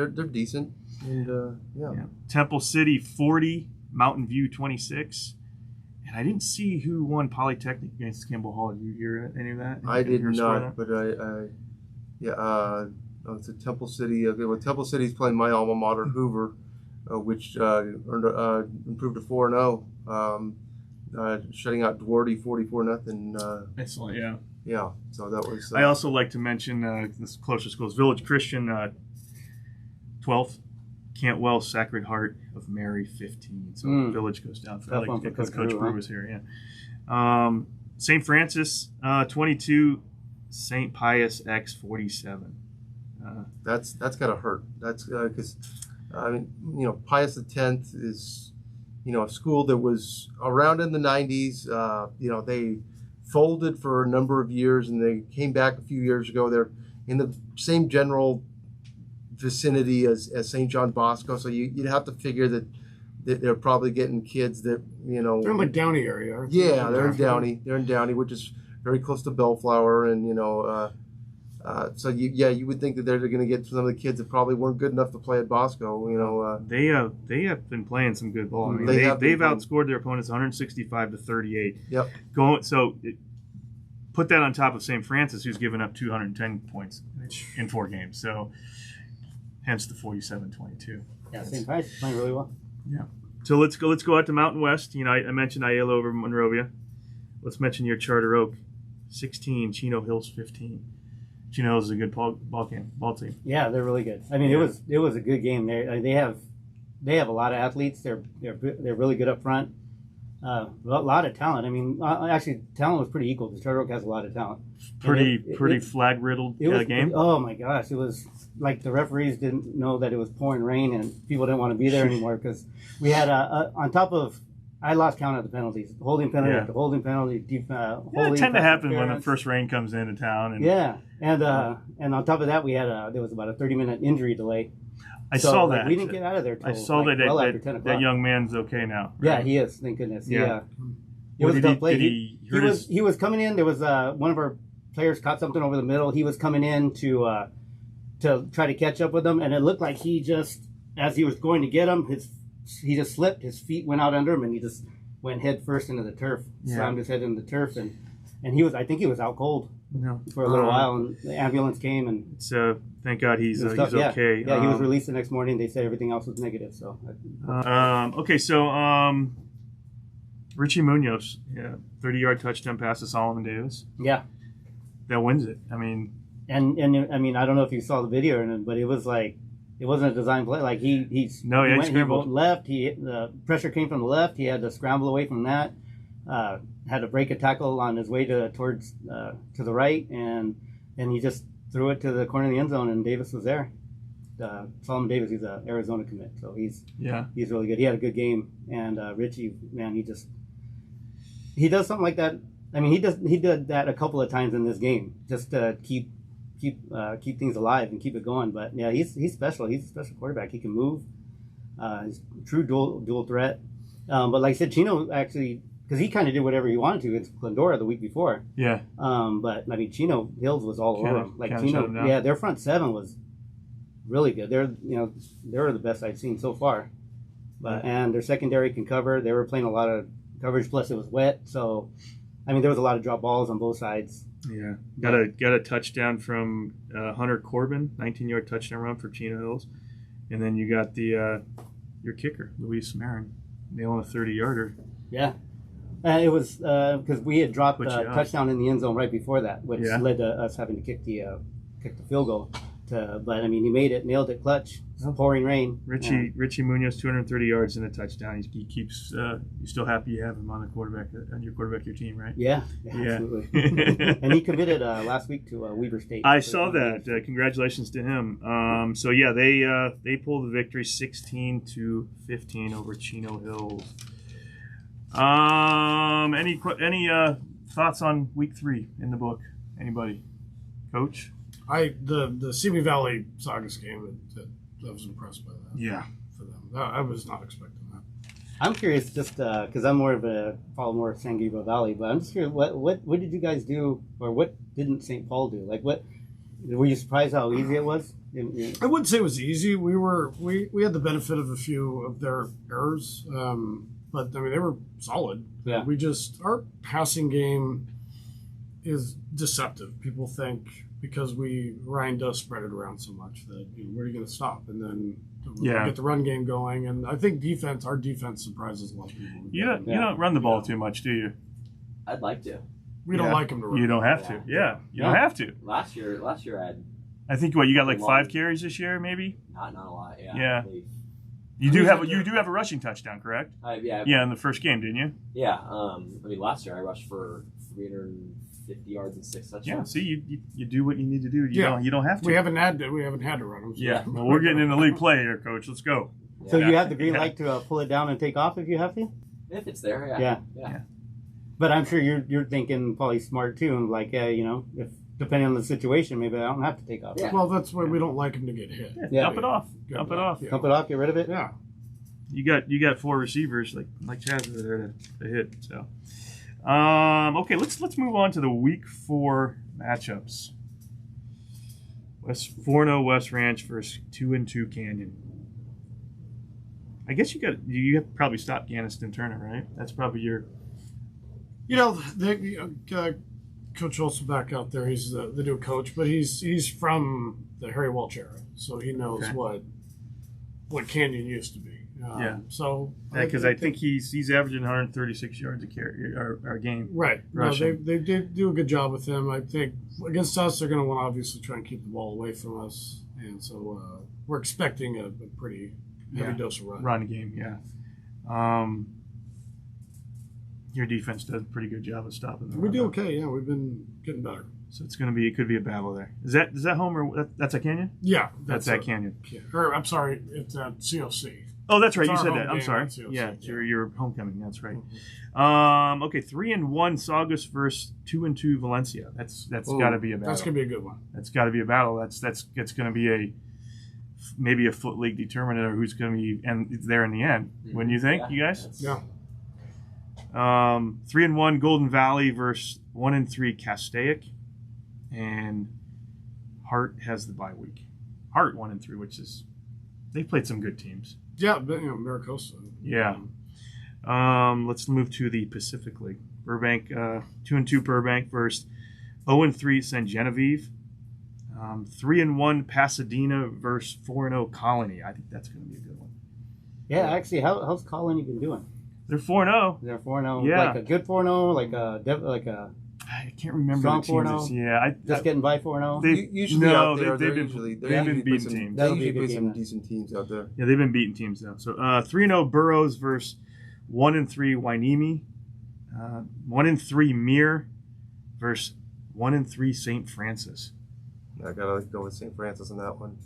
Speaker 3: decent. And yeah.
Speaker 1: Temple City 40, Mountain View 26. And I didn't see who won Polytechnic against Campbell Hall. Did you hear any of that?
Speaker 3: I did
Speaker 1: Hear a score
Speaker 3: not, but it's a Temple City. Okay, well, Temple City's playing my alma mater, Hoover, which improved to 4-0, shutting out Duarte 44-0.
Speaker 1: Excellent, yeah.
Speaker 3: Yeah, so that was.
Speaker 1: I also like to mention this closer schools: Village Christian 12th, Cantwell Sacred Heart of Mary 15. So Village goes down for
Speaker 9: Tough one for
Speaker 1: because
Speaker 9: Coach
Speaker 1: Coach
Speaker 9: Brew,
Speaker 1: Brew was here. Yeah. St. Francis 22, St. Pius X 47.
Speaker 3: That's gotta hurt. That's because Pius X is a school that was around in the 90s. They folded for a number of years and they came back a few years ago. They're in the same general vicinity as St. John Bosco, so you'd have to figure that they're probably getting kids that
Speaker 2: They're in like Downey area. Aren't they?
Speaker 3: Yeah, they're in Downey. They're in Downey, which is very close to Bellflower, and so you would think that they're going to get some of the kids that probably weren't good enough to play at Bosco.
Speaker 1: They have been playing some good ball. I mean, they've outscored their opponents 165-38.
Speaker 3: Yep.
Speaker 1: Put that on top of St. Francis, who's given up 210 points in 4 games. So hence the 47-22.
Speaker 9: Yeah, St. Pius is playing really well.
Speaker 1: Yeah. So let's go out to Mountain West. I mentioned Ayala over Monrovia. Let's mention your Charter Oak 16, Chino Hills 15. Chino Hills is a good ball team.
Speaker 9: Yeah, they're really good. I mean, it was a good game. They have a lot of athletes. They're really good up front. A lot of talent. I mean, actually, talent was pretty equal. The Charter Oak has a lot of talent.
Speaker 1: Pretty flag riddled game.
Speaker 9: Oh my gosh, it was like the referees didn't know that it was pouring rain and people didn't want to be there anymore because we had on top of. I lost count of the penalties. Holding penalty after holding penalty.
Speaker 1: It tend to happen when the first rain comes into town. And
Speaker 9: on top of that, we had there was about a 30-minute injury delay.
Speaker 1: I saw that.
Speaker 9: We didn't get out of there.
Speaker 1: I saw
Speaker 9: after 10 o'clock.
Speaker 1: that young man's okay now. Right?
Speaker 9: Yeah, he is. Thank goodness.
Speaker 1: Yeah.
Speaker 9: It was a tough play.
Speaker 1: He
Speaker 9: was coming in. There was one of our players caught something over the middle. He was coming in to try to catch up with them, and it looked like he just, as he was going to get him, he just slipped. His feet went out under him, and he just went head first into the turf. Slammed his head into the turf, and I think he was out cold for a little while, and the ambulance came, and
Speaker 1: so thank God he's okay.
Speaker 9: Yeah, he was released the next morning. They said everything else was negative. So
Speaker 1: okay, so Richie Munoz, 30-yard touchdown pass to Solomon Davis.
Speaker 9: Yeah,
Speaker 1: that wins it. I mean,
Speaker 9: and I mean, I don't know if you saw the video, but it was like. It wasn't a design play. Like he scrambled left. The pressure came from the left. He had to scramble away from that. Had to break a tackle on his way towards to the right, and he just threw it to the corner of the end zone, and Davis was there. Solomon Davis, he's an Arizona commit, so he's really good. He had a good game, and Richie, man, he does something like that. I mean, he did that a couple of times in this game just to keep things alive and keep it going. But yeah, he's special. He's a special quarterback. He can move. He's a true dual threat. But like I said, Chino actually, because he kind of did whatever he wanted to in Glendora the week before.
Speaker 1: Yeah.
Speaker 9: But I mean, Chino Hills was all over him. Like Chino, their front seven was really good. They're the best I've seen so far. But and their secondary can cover. They were playing a lot of coverage. Plus, it was wet, so I mean, there was a lot of drop balls on both sides.
Speaker 1: Yeah, got a touchdown from Hunter Corbin, 19-yard touchdown run for Chino Hills, and then you got the your kicker Luis Marin nailing a 30-yarder.
Speaker 9: Yeah, it was because we had dropped a touchdown in the end zone right before that, which led to us having to kick the field goal. But I mean, he made it, nailed it, clutch. Pouring rain.
Speaker 1: Richie Munoz, 230 yards and a touchdown. He keeps. You're still happy you have him on your quarterback your team, right?
Speaker 9: Yeah. Absolutely. And he committed last week to Weber State.
Speaker 1: I saw that. Congratulations to him. So yeah, they pulled the victory 16-15 over Chino Hills. Any thoughts on week 3 in the book? Anybody? Coach?
Speaker 2: The Simi Valley Saugus game, I was impressed by that.
Speaker 1: Yeah.
Speaker 2: For them. I was not expecting that.
Speaker 9: I'm curious just because I'm follow more San Gabriel Valley, but I'm just curious, what did you guys do, or what didn't St. Paul do? Like, what were you surprised how easy it was?
Speaker 2: I wouldn't say it was easy. We had the benefit of a few of their errors, but I mean, they were solid.
Speaker 9: Yeah.
Speaker 2: Our passing game is deceptive. People think because Ryan does spread it around so much that where are you going to stop? And then get the run game going. And I think our defense surprises a lot of people.
Speaker 1: You don't run the ball too much, do you?
Speaker 7: I'd like to.
Speaker 2: We don't like him to run.
Speaker 1: You don't have to. Yeah. You don't have to.
Speaker 7: Last year
Speaker 1: I think you got like 5 carries this year, maybe?
Speaker 7: Not a lot, yeah.
Speaker 1: Yeah. You do have a rushing touchdown, correct?
Speaker 7: Yeah,
Speaker 1: in the first game, didn't you?
Speaker 7: Yeah. I mean, last year I rushed for 350 yards and 6 touchdowns.
Speaker 1: Yeah. See, you do what you need to do. You don't have to.
Speaker 2: We haven't had to run them. So.
Speaker 1: Yeah. Well, we're getting into league play here, Coach. Let's go.
Speaker 9: So you have the green light to pull it down and take off if you have to.
Speaker 7: If it's there,
Speaker 9: yeah. But I'm sure you're thinking probably smart too, and like if depending on the situation, maybe I don't have to take off.
Speaker 2: Yeah. Well, that's why we don't like him to get hit.
Speaker 9: Yeah.
Speaker 1: Dump it off. Dump it off.
Speaker 9: Dump it off. Get rid of it.
Speaker 2: Yeah.
Speaker 1: You got 4 receivers like Chaz over there to hit. So, okay, let's move on to the week 4 matchups. 4-0 West Ranch versus 2-2 Canyon. I guess you have to probably stop Ganniston Turner, right? That's probably your.
Speaker 2: Coach Hilst back out there. He's the new coach, but he's from the Harry Welch era, so he knows what Canyon used to be. So
Speaker 1: because I think he's averaging 136 yards a carry or game.
Speaker 2: Right.
Speaker 1: Rushing.
Speaker 2: No, they do a good job with him. I think against us, they're going to want to obviously try and keep the ball away from us, and so we're expecting a pretty heavy dose of
Speaker 1: run game. Yeah. Your defense does a pretty good job of stopping them.
Speaker 2: We do okay. Yeah, we've been getting better.
Speaker 1: So it could be a battle there. Is that home or that's a Canyon?
Speaker 2: Yeah,
Speaker 1: that's at Canyon.
Speaker 2: Or I'm sorry, it's at COC.
Speaker 1: Oh, that's right. You said
Speaker 2: home
Speaker 1: that. I'm
Speaker 2: game
Speaker 1: sorry.
Speaker 2: at COC,
Speaker 1: Yeah,
Speaker 2: yeah.
Speaker 1: your homecoming. That's right. Okay, 3-1 Saugus versus 2-2 Valencia. That's got to be a battle.
Speaker 2: That's gonna be a good one.
Speaker 1: That's got to be a battle. It's going to be maybe a foot league determinant of who's going to be there in the end. Wouldn't you think, you guys?
Speaker 2: Yeah.
Speaker 1: 3-1 Golden Valley versus 1-3 Castaic, and Hart has the bye week. Hart 1-3, which is they've played some good teams.
Speaker 2: Yeah, but Maricosta.
Speaker 1: Yeah. Let's move to the Pacific League. Burbank 2-2 Burbank versus 0-3 San Genevieve. 3-1 Pasadena versus 4-0 Colony. I think that's going to be a good one.
Speaker 9: Yeah, actually, how's Colony been doing?
Speaker 1: They're 4-0.
Speaker 9: They're 4-0.
Speaker 1: Yeah.
Speaker 9: Like a good 4-0, like a
Speaker 1: I can't remember
Speaker 9: strong
Speaker 1: the teams.
Speaker 9: 4-0.
Speaker 1: Yeah,
Speaker 9: just getting by 4-0.
Speaker 3: Usually out there,
Speaker 1: they've been beating teams.
Speaker 3: They usually play some decent teams out there.
Speaker 1: Yeah, they've been beating teams now. So 3-0 Burroughs versus 1-3 Wainimi. 1-3 Mir versus 1-3 St. Francis.
Speaker 3: I gotta go with St. Francis on that one.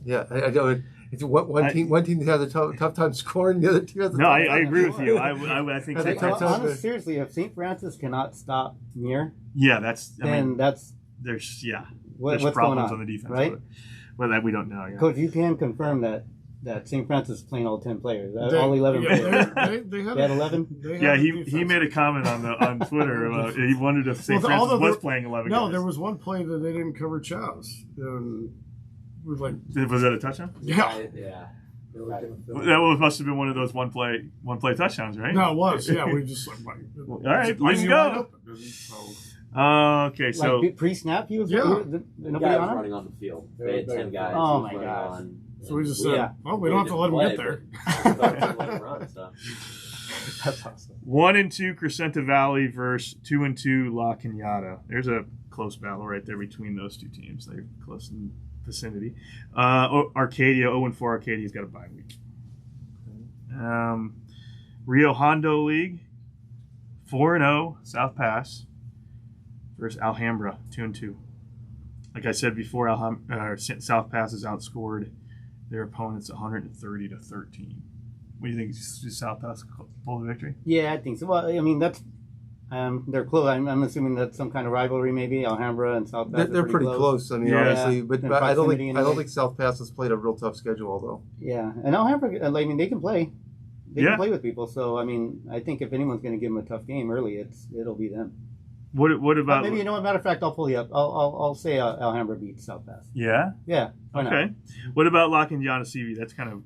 Speaker 1: Yeah,
Speaker 3: I don't. It's one team has a tough time scoring. The other team has a tough
Speaker 1: I
Speaker 3: time
Speaker 1: agree with you.
Speaker 3: scoring.
Speaker 1: I think
Speaker 9: Honestly, seriously, if St. Francis cannot stop Mir,
Speaker 1: there's
Speaker 9: what's
Speaker 1: there's
Speaker 9: going
Speaker 1: problems
Speaker 9: on
Speaker 1: the defense,
Speaker 9: right?
Speaker 1: Well, that we don't know. Yeah.
Speaker 9: Coach, you can confirm that St. Francis is playing all 10 players,
Speaker 2: They-
Speaker 9: all 11
Speaker 2: yeah,
Speaker 9: players.
Speaker 2: They
Speaker 9: They had 11.
Speaker 1: He made a comment on Twitter about he wondered if St. Francis was playing 11
Speaker 2: No,
Speaker 1: guys.
Speaker 2: there was one play that they didn't cover Chaz. Was
Speaker 1: that a touchdown?
Speaker 2: Yeah.
Speaker 7: Yeah.
Speaker 1: That must have been one of those one play touchdowns, right?
Speaker 2: No, it was. Yeah, we just
Speaker 1: all right, let's go. Okay, so
Speaker 9: pre-snap, he was
Speaker 2: nobody
Speaker 7: on running on the field. They had 10 guys.
Speaker 9: Oh my gosh.
Speaker 2: So we just said, we don't have to let him get there.
Speaker 9: That's awesome.
Speaker 1: 1-2 Crescenta Valley versus 2-2 La Cañada. There's a close battle right there between those two teams. They're close in vicinity. Arcadia 0-4. Arcadia's got a bye week. Rio Hondo League 4-0 South Pass versus Alhambra 2-2. Like I said before, South Pass has outscored their opponents 130-13. What do you think? Does South Pass pull the victory?
Speaker 9: Yeah, I think so. Well, I mean, that's they're close. I'm assuming that's some kind of rivalry, maybe Alhambra and South Pass.
Speaker 3: They're pretty close. I mean, honestly, but I don't think South Pass has played a real tough schedule though.
Speaker 9: Yeah, and Alhambra, I mean, they can play. They can play with people. So I mean, I think if anyone's going to give them a tough game early, it'll be them.
Speaker 1: What about?
Speaker 9: Maybe matter of fact, I'll pull you up. I'll say Alhambra beats South Pass.
Speaker 1: Yeah.
Speaker 9: Yeah. Why
Speaker 1: okay.
Speaker 9: not?
Speaker 1: What about La Cañada CV? That's kind of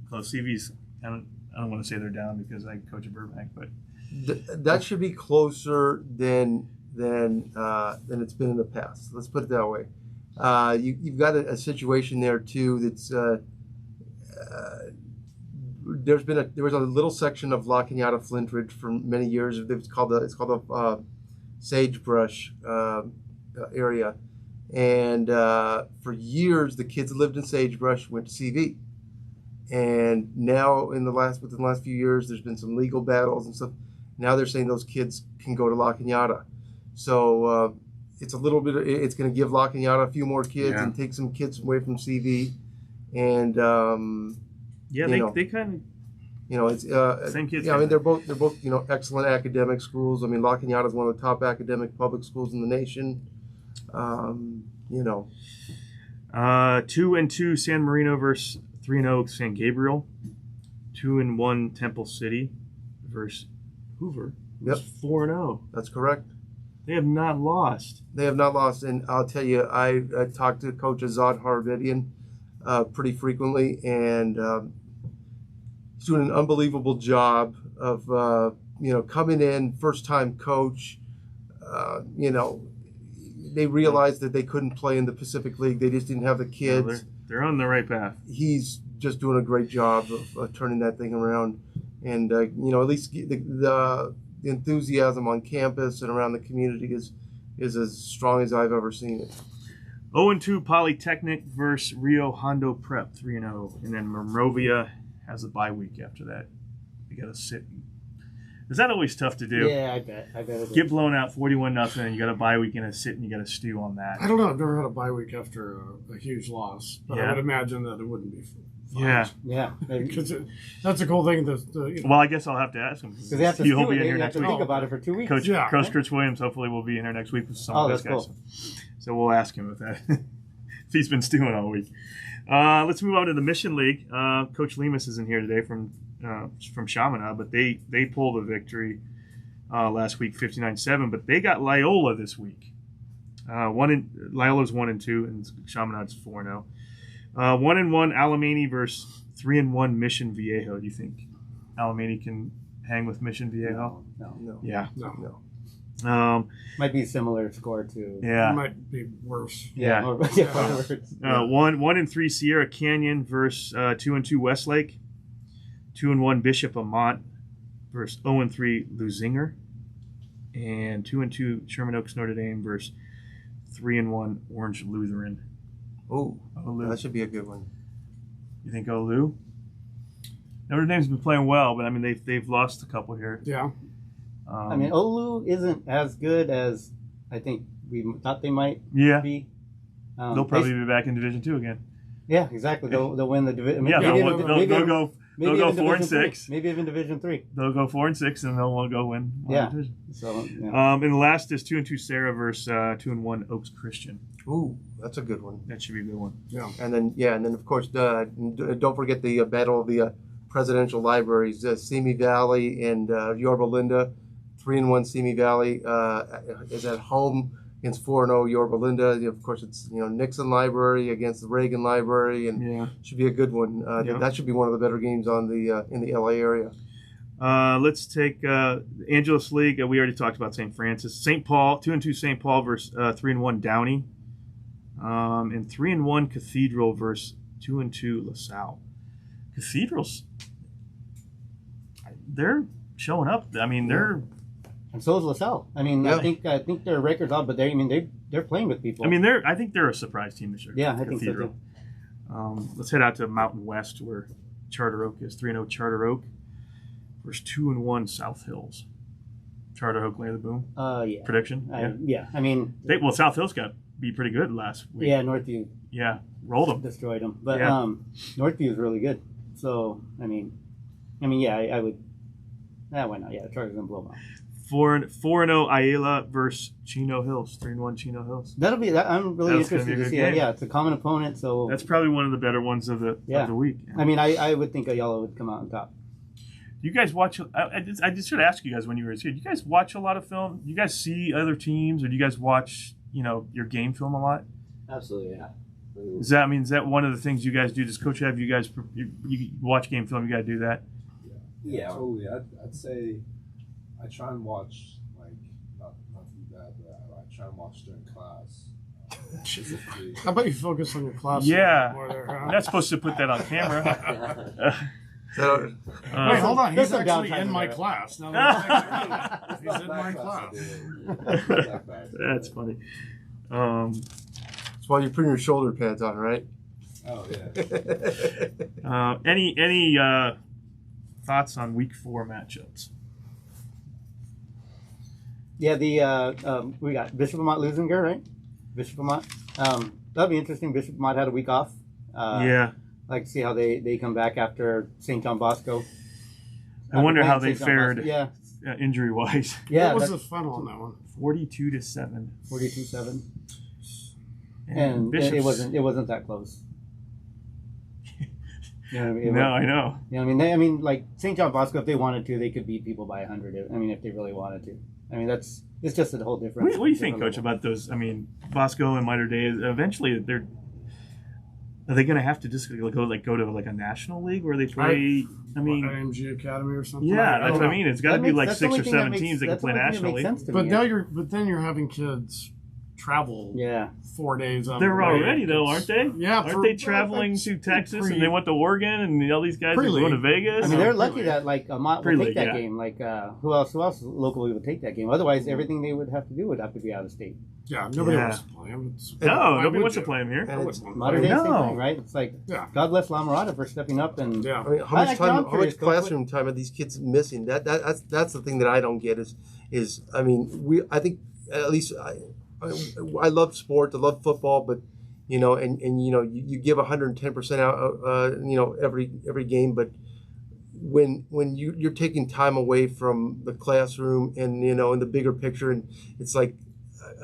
Speaker 1: close. CV's. I don't want to say they're down because I coach at Burbank, but
Speaker 3: that should be closer than it's been in the past. Let's put it that way. You've got a situation there too that's there was a little section of La Cañada Flintridge for many years. It's called the sagebrush area, and for years the kids that lived in sagebrush went to CV. And now within the last few years, there's been some legal battles and stuff. Now they're saying those kids can go to La Cañada. So it's a little bit. It's going to give La Cañada a few more kids and take some kids away from CV. And
Speaker 1: they kind of.
Speaker 3: It's
Speaker 1: same kids.
Speaker 3: Yeah, I mean they're both excellent academic schools. I mean La Cañada is one of the top academic public schools in the nation.
Speaker 1: 2-2 San Marino versus 3-0 San Gabriel. 2-1 Temple City versus Hoover.
Speaker 3: Yep.
Speaker 1: 4-0.
Speaker 3: That's correct.
Speaker 1: They have not lost.
Speaker 3: And I'll tell you, I talked to Coach Azad Harvidian pretty frequently, and he's doing an unbelievable job of coming in, first time coach. They realized that they couldn't play in the Pacific League. They just didn't have the kids.
Speaker 1: They're on the right path.
Speaker 3: He's just doing a great job of turning that thing around, and at least the enthusiasm on campus and around the community is as strong as I've ever seen it.
Speaker 1: 0-2 Polytechnic versus Rio Hondo Prep 3-0, and then Monrovia has a bye week after that. They got to sit. Is that always tough to do?
Speaker 9: Yeah, I bet it is.
Speaker 1: Get blown out 41-0, and you got a bye week and a sit, and you got to stew on that.
Speaker 2: I don't know. I've never had a bye week after a huge loss, but I would imagine that it wouldn't be fun.
Speaker 1: Yeah.
Speaker 2: Because that's a cool thing.
Speaker 1: Well, I guess I'll have to ask him.
Speaker 9: Because they have to
Speaker 1: He'll be in
Speaker 9: they
Speaker 1: here
Speaker 9: have
Speaker 1: next
Speaker 9: to
Speaker 1: week.
Speaker 9: think about it for 2 weeks.
Speaker 1: Coach Chris Williams hopefully will be in here next week with some of those guys.
Speaker 9: Cool.
Speaker 1: So we'll ask him if that if he's been stewing all week. Let's move on to the Mission League. Coach Lemus isn't here today from Chaminade, but they pulled a victory last week, 59-7. But they got Loyola this week. Loyola's 1-2, and Chaminade's 4-0. 1-1 Alemany versus 3-1 Mission Viejo. Do you think Alemany can hang with Mission Viejo?
Speaker 9: No.
Speaker 1: Yeah.
Speaker 2: No.
Speaker 9: Might be a similar score to.
Speaker 1: Yeah.
Speaker 2: It might be worse.
Speaker 1: Yeah. 1-3 Sierra Canyon versus 2-2 Westlake. 2-1 Bishop Amont versus 0-3 Lusinger. And 2-2 Sherman Oaks Notre Dame versus 3-1 Orange Lutheran.
Speaker 3: Oh, that should be a good one.
Speaker 1: You think Olu? Notre Dame's been playing well, but I mean they've lost a couple here.
Speaker 2: Yeah.
Speaker 9: I mean, Olu isn't as good as I think we thought they might be.
Speaker 1: They'll probably be back in Division 2 again.
Speaker 9: Yeah, they'll win the division.
Speaker 1: Yeah, they'll go 4-6.
Speaker 9: Maybe even Division 3.
Speaker 1: They'll go 4-6, and they'll go win. Division.
Speaker 9: So,
Speaker 1: and the last is 2-2 Sarah versus 2-1 Oaks Christian.
Speaker 3: Ooh, that's a good one.
Speaker 1: That should be a good one.
Speaker 2: Yeah.
Speaker 3: And then of course don't forget the battle of the presidential libraries. Simi Valley and Yorba Linda. 3-1 Simi Valley is at home against 4-0 Yorba Linda. Of course, it's Nixon Library against the Reagan Library, and should be a good one. That should be one of the better games on the in the LA area.
Speaker 1: Let's take Angeles League. We already talked about St. Francis. St. Paul, 2-2 St. Paul versus 3-1 Downey, and 3-1 Cathedral versus 2-2 LaSalle. Cathedrals, they're showing up. I mean, they're.
Speaker 9: And so is LaSalle. I mean, I think their record's off, but they're playing with people.
Speaker 1: I mean, I think they're a surprise team this year.
Speaker 9: Yeah, I think so too.
Speaker 1: Let's head out to Mountain West where Charter Oak is. 3-0 Charter Oak versus 2-1 South Hills. Charter Oak lay the boom.
Speaker 9: Yeah.
Speaker 1: Prediction.
Speaker 9: I mean,
Speaker 1: South Hills got beat pretty good last week.
Speaker 9: Yeah, Northview.
Speaker 1: Yeah, rolled them,
Speaker 9: destroyed them. But Northview is really good. So I mean, I would. Why not? Yeah, Charter's gonna blow them out.
Speaker 1: 4-0 Ayala versus Chino Hills. 3-1 Chino Hills.
Speaker 9: That'll be that. I'm really interested to see. Yeah, it's a common opponent, so
Speaker 1: that's probably one of the better ones of the week.
Speaker 9: I mean, I would think Ayala would come out on top.
Speaker 1: You guys watch? I just should ask you guys when you were a kid. Do you guys watch a lot of film? Do you guys see other teams, or do you guys watch your game film a lot?
Speaker 7: Absolutely, yeah.
Speaker 1: Is that one of the things you guys do? Does Coach have you guys you watch game film? You got to do that.
Speaker 5: Yeah, totally. I'd say I try and watch not to be bad, but I try and watch during class.
Speaker 2: How about you focus on your class?
Speaker 1: Yeah,
Speaker 2: more there, huh?
Speaker 1: I'm not supposed to put that on camera.
Speaker 2: Wait, hold on. He's actually in my class. Now that he's in my class.
Speaker 1: That's funny.
Speaker 3: That's why you're putting your shoulder pads on, right?
Speaker 5: Oh yeah.
Speaker 1: Any thoughts on Week 4 matchups?
Speaker 9: Yeah, we got Bishop Amont Lusinger, right? Bishop Amont. That'll be interesting. Bishop Amont had a week off. Like to see how they come back after St. John Bosco.
Speaker 1: I wonder how they fared. Injury wise.
Speaker 2: Yeah. What was the final on that one?
Speaker 1: 42-7.
Speaker 9: 42-7. And it wasn't that close. You know what I mean?
Speaker 1: I know.
Speaker 9: You know what I mean? Like St. John Bosco, if they wanted to, they could beat people by 100. I mean, if they really wanted to. I mean, it's just a whole different.
Speaker 1: What do you think, Coach, about those? I mean, Bosco and Mater Dei. Eventually, are they going to have to just go to like a national league where they play?
Speaker 2: IMG Academy or something.
Speaker 1: Yeah, that's what I mean. It's got to be like 6 or 7 teams that can play national league.
Speaker 2: But then you're having kids travel.
Speaker 9: Yeah.
Speaker 2: 4 days.
Speaker 1: They're already though, aren't they?
Speaker 2: Yeah.
Speaker 1: Aren't they traveling to Texas and they went to Oregon and all these guys are going to Vegas?
Speaker 9: I mean, they're lucky that like Mott will take that
Speaker 1: yeah.
Speaker 9: game. Like who else locally would take that game? Otherwise, everything they would have to do would have to be out of state.
Speaker 2: Yeah, nobody wants to play him.
Speaker 1: No, nobody wants to play him here.
Speaker 9: Modern day same thing, right? It's like God bless La Mirada for stepping up and.
Speaker 3: I mean, how much classroom time are these kids missing? That's the thing that I don't get is I mean I think at least I love sports, I love football, but you know, and you know, you give 110% out, you know, every game, but when you're taking time away from the classroom and you know, in the bigger picture, and it's like,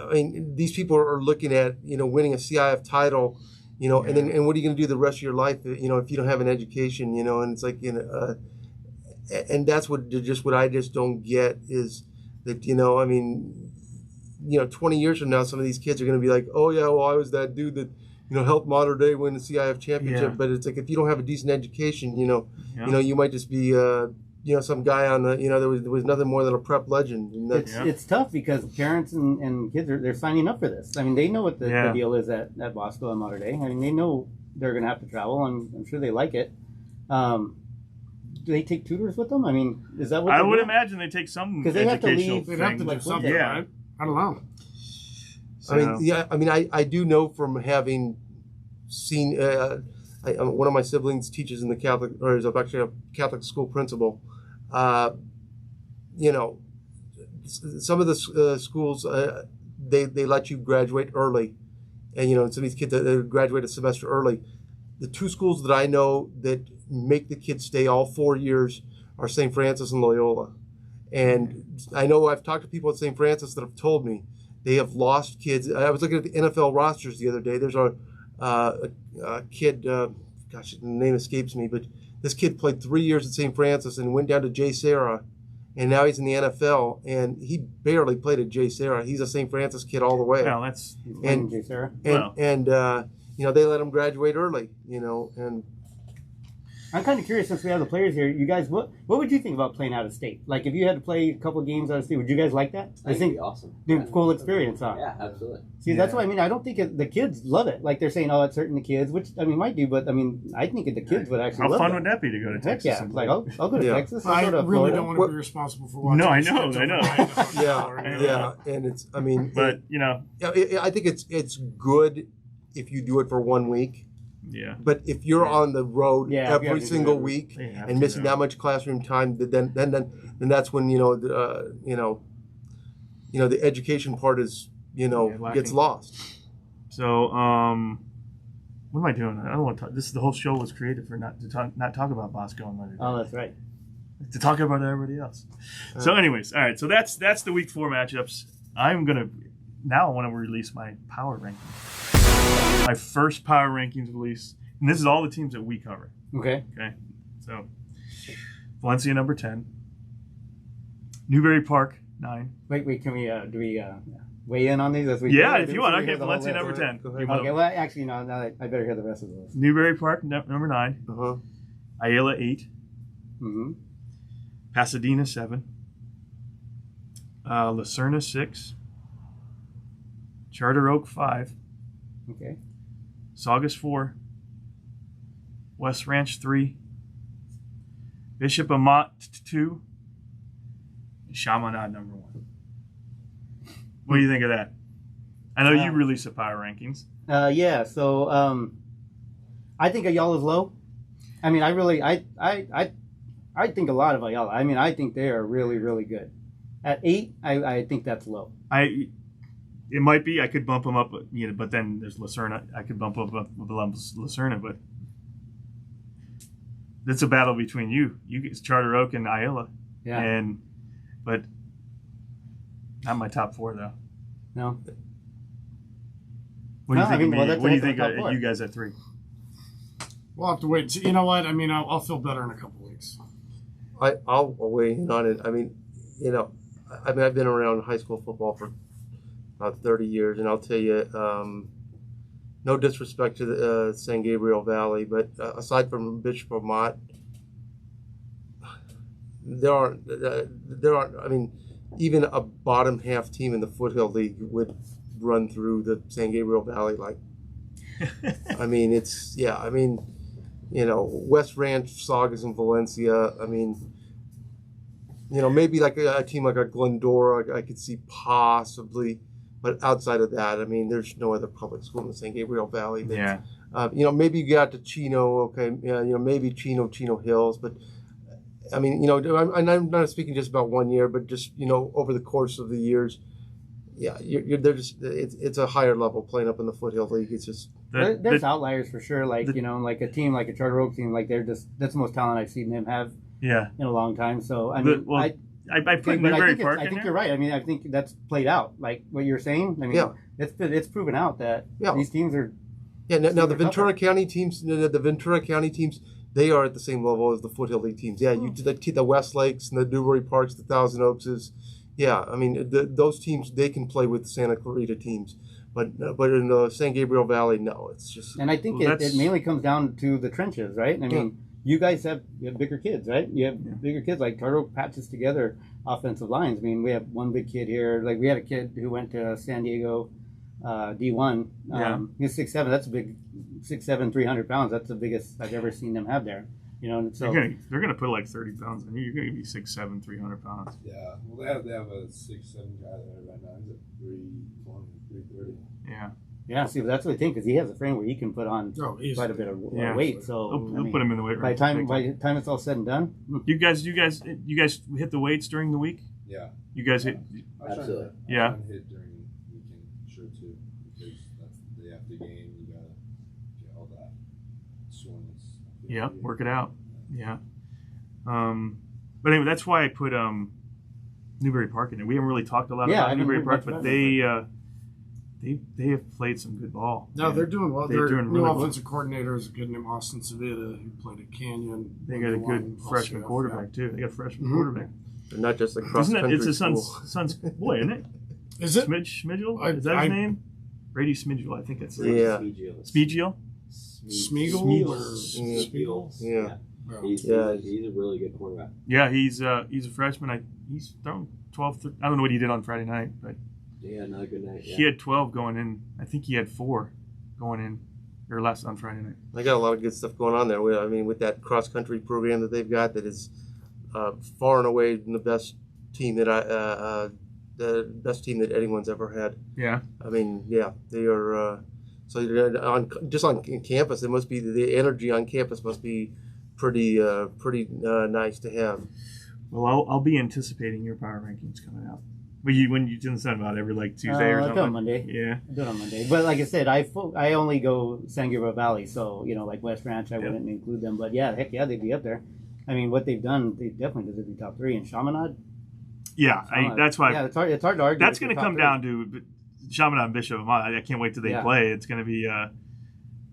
Speaker 3: I mean, these people are looking at, you know, winning a CIF title, you know, and what are you going to do the rest of your life, you know, if you don't have an education, you know, and it's like, you know, and that's what I just don't get is that, you know, I mean, you know, 20 years from now, some of these kids are going to be like, oh yeah, well, I was that dude that, you know, helped Modern Day win the CIF championship. But it's like, if you don't have a decent education, you know, you might just be, you know, some guy on the, you know, there was nothing more than a prep legend. And
Speaker 9: it's tough because parents and kids they're signing up for this. I mean, they know what the deal is at Bosco and Modern Day. I mean, they know they're going to have to travel, and I'm sure they like it. Do they take tutors with them? I mean, is that what
Speaker 1: I would imagine they take some
Speaker 9: because they have to leave.
Speaker 2: They'd have to do something, right? I don't know.
Speaker 3: So. I mean, yeah. I mean, I do know from having seen one of my siblings teaches in the Catholic, or is actually a Catholic school principal. You know, some of the schools they let you graduate early, and you know, some of these kids that graduate a semester early. The two schools that I know that make the kids stay all 4 years are St. Francis and Loyola. And I know I've talked to people at St. Francis that have told me they have lost kids. I was looking at the NFL rosters the other day. There's a kid, gosh, the name escapes me, but this kid played 3 years at St. Francis and went down to J. Sarah, and now he's in the NFL, and he barely played at J. Sarah. He's a St. Francis kid all the way.
Speaker 1: Well, that's
Speaker 9: J. Sarah.
Speaker 3: And you know, they let him graduate early, you know, and
Speaker 9: I'm kind of curious, since we have the players here, you guys, what would you think about playing out of state? Like, if you had to play a couple of games out of state, would you guys like that?
Speaker 7: I think it'd be awesome.
Speaker 9: Cool experience, huh?
Speaker 7: Yeah, absolutely.
Speaker 9: See, that's what I mean. I don't think the kids love it. Like, they're saying, oh, it's hurting the kids, which, I mean, might do, but, I mean, I think the kids would actually
Speaker 1: How
Speaker 9: love
Speaker 1: fun
Speaker 9: that.
Speaker 1: would that be to go to Texas?
Speaker 9: Heck yeah. Like, I'll go to Texas.
Speaker 2: I
Speaker 9: go to
Speaker 2: really
Speaker 9: Florida.
Speaker 2: don't want to be responsible for watching.
Speaker 1: No, I
Speaker 2: these
Speaker 1: know,
Speaker 2: kids
Speaker 1: I know.
Speaker 3: yeah, and it's, I mean,
Speaker 1: but you know,
Speaker 3: I think it's good if you do it for 1 week.
Speaker 1: Yeah.
Speaker 3: But if you're on the road every single week and missing that much classroom time, then that's when the education part is gets lost.
Speaker 1: So what am I doing? I don't want to talk. The whole show was created for not talk about Bosco and Mother Day.
Speaker 9: Oh, that's right.
Speaker 1: To talk about everybody else. So, anyways, all right. So that's the week 4 matchups. I want to release my power rankings. My first power rankings release, and this is all the teams that we cover.
Speaker 9: Okay.
Speaker 1: So Valencia number 10, Newbury Park 9.
Speaker 9: Wait. Can we do we weigh in on these as we?
Speaker 1: Yeah, if you want. Okay, Valencia number 10.
Speaker 3: Go ahead.
Speaker 9: Okay. Well, actually, no. I better hear the rest of those.
Speaker 1: Newbury Park number 9. Ayala 8.
Speaker 9: Mm-hmm.
Speaker 1: Pasadena 7. Lucerna 6. Charter Oak 5.
Speaker 9: Okay.
Speaker 1: Saugus 4. West Ranch 3. Bishop Amat 2. And Chaminade number 1. What do you think of that? I know you released the power rankings.
Speaker 9: Yeah. So I think Ayala's low. I mean, I think a lot of Ayala. I mean, I think they are really, really good. At 8, I think that's low.
Speaker 1: It might be. I could bump them up, but then there's Lucerna. I could bump up Lucerna, but it's a battle between you. It's Charter Oak and Ayala.
Speaker 9: Yeah.
Speaker 1: But not my top 4 though.
Speaker 9: No.
Speaker 1: What do you think of me?
Speaker 9: Well,
Speaker 1: What do you think of you guys at 3?
Speaker 2: We'll have to wait and see. You know what? I mean, I'll feel better in a couple weeks.
Speaker 3: I'll weigh in on it. I mean, I've been around high school football for about 30 years, and I'll tell you, no disrespect to the San Gabriel Valley, but aside from Bishop Amat, there aren't. I mean, even a bottom half team in the Foothill League would run through the San Gabriel Valley. Like, I mean, it's I mean, you know, West Ranch, Saugus, and Valencia. I mean, you know, maybe like a team like a Glendora, I could see possibly, but outside of that, I mean, there's no other public school in the San Gabriel Valley. That, you know, maybe you got to Chino, okay, you know, maybe Chino Hills, but I mean, you know, I'm not speaking just about 1 year, but just, you know, over the course of the years, they're just it's a higher level playing up in the Foothill League. It's just
Speaker 9: there's outliers for sure, like you know, like a team like a Charter Oak team, like that's the most talent I've seen them have in a long time. So I mean,
Speaker 1: I put Newbury Park in
Speaker 9: I think you're right. I mean, I think that's played out, like what you're saying. I mean, it's proven out that these teams are.
Speaker 3: Yeah. Now the Ventura County teams, they are at the same level as the Foothill League teams. Yeah, you the Westlakes and the Newbury Parks, the Thousand Oakses. Yeah, I mean those teams, they can play with Santa Clarita teams, but in the San Gabriel Valley, no, it's just.
Speaker 9: And I think it mainly comes down to the trenches, right? I mean, you guys have bigger kids, right? You have bigger kids. Like Charter Oak patches together offensive lines. I mean, we have one big kid here. Like we had a kid who went to San Diego D1. He's 6'7". That's a big 6'7", 300 pounds. That's the biggest I've ever seen them have there. You know, and so
Speaker 1: they're gonna put like 30 pounds on you. You're gonna be 6'7", 300 pounds.
Speaker 5: Yeah, well, they have a 6'7" guy there right now. He's at 320, 330.
Speaker 1: Yeah.
Speaker 9: Yeah, see, that's what I think, because he has a frame where he can put on quite a bit of weight. So
Speaker 1: he'll put him in the weight room.
Speaker 9: By the time it's all said and done.
Speaker 1: You guys hit the weights during the week?
Speaker 5: Yeah.
Speaker 1: You guys hit?
Speaker 7: Absolutely.
Speaker 5: I hit during the weekend, sure too, because that's the day after game. You gotta get all that soreness.
Speaker 1: Yeah, work it out. Yeah. But anyway, that's why I put Newbury Park in it. We haven't really talked a lot about Newbury Park, but they have played some good ball.
Speaker 2: No, they're doing well. Their
Speaker 1: doing
Speaker 2: new
Speaker 1: really
Speaker 2: offensive coordinator is a kid named Austin Savita, who played at Canyon.
Speaker 1: They got a good freshman quarterback too. They got a freshman quarterback.
Speaker 3: They're not just like cross country.
Speaker 1: It's his son's boy, isn't it?
Speaker 2: Is it
Speaker 1: Smidgel? Is that his name? Brady Smidgel, I think it's his name. Spiegel?
Speaker 3: Spiegel? Yeah.
Speaker 7: He's a really good quarterback.
Speaker 1: Yeah, he's a freshman. He's thrown 12. I don't know what he did on Friday night, but
Speaker 7: yeah, another good night. Yeah.
Speaker 1: He had 12 going in. I think he had 4 going in, or less on Friday night.
Speaker 3: They got a lot of good stuff going on there. I mean, with that cross country program that they've got, that is far and away the best team that that anyone's ever had.
Speaker 1: Yeah.
Speaker 3: I mean, yeah, they are. So on campus, it must be the energy on campus must be pretty nice to have.
Speaker 1: Well, I'll be anticipating your power rankings coming out. When you didn't send them out every Tuesday or something.
Speaker 9: I do it on Monday.
Speaker 1: Yeah.
Speaker 9: I do it on Monday. But like I said, I only go San Gabriel Valley, so like West Ranch, I wouldn't include them. But yeah, heck yeah, they'd be up there. I mean, what they've done, they definitely deserve to be top 3. And Chaminade.
Speaker 1: Yeah, that's why.
Speaker 9: Yeah, it's hard to argue.
Speaker 1: That's going to come down to Chaminade and Bishop. I can't wait till they play. It's going to be. I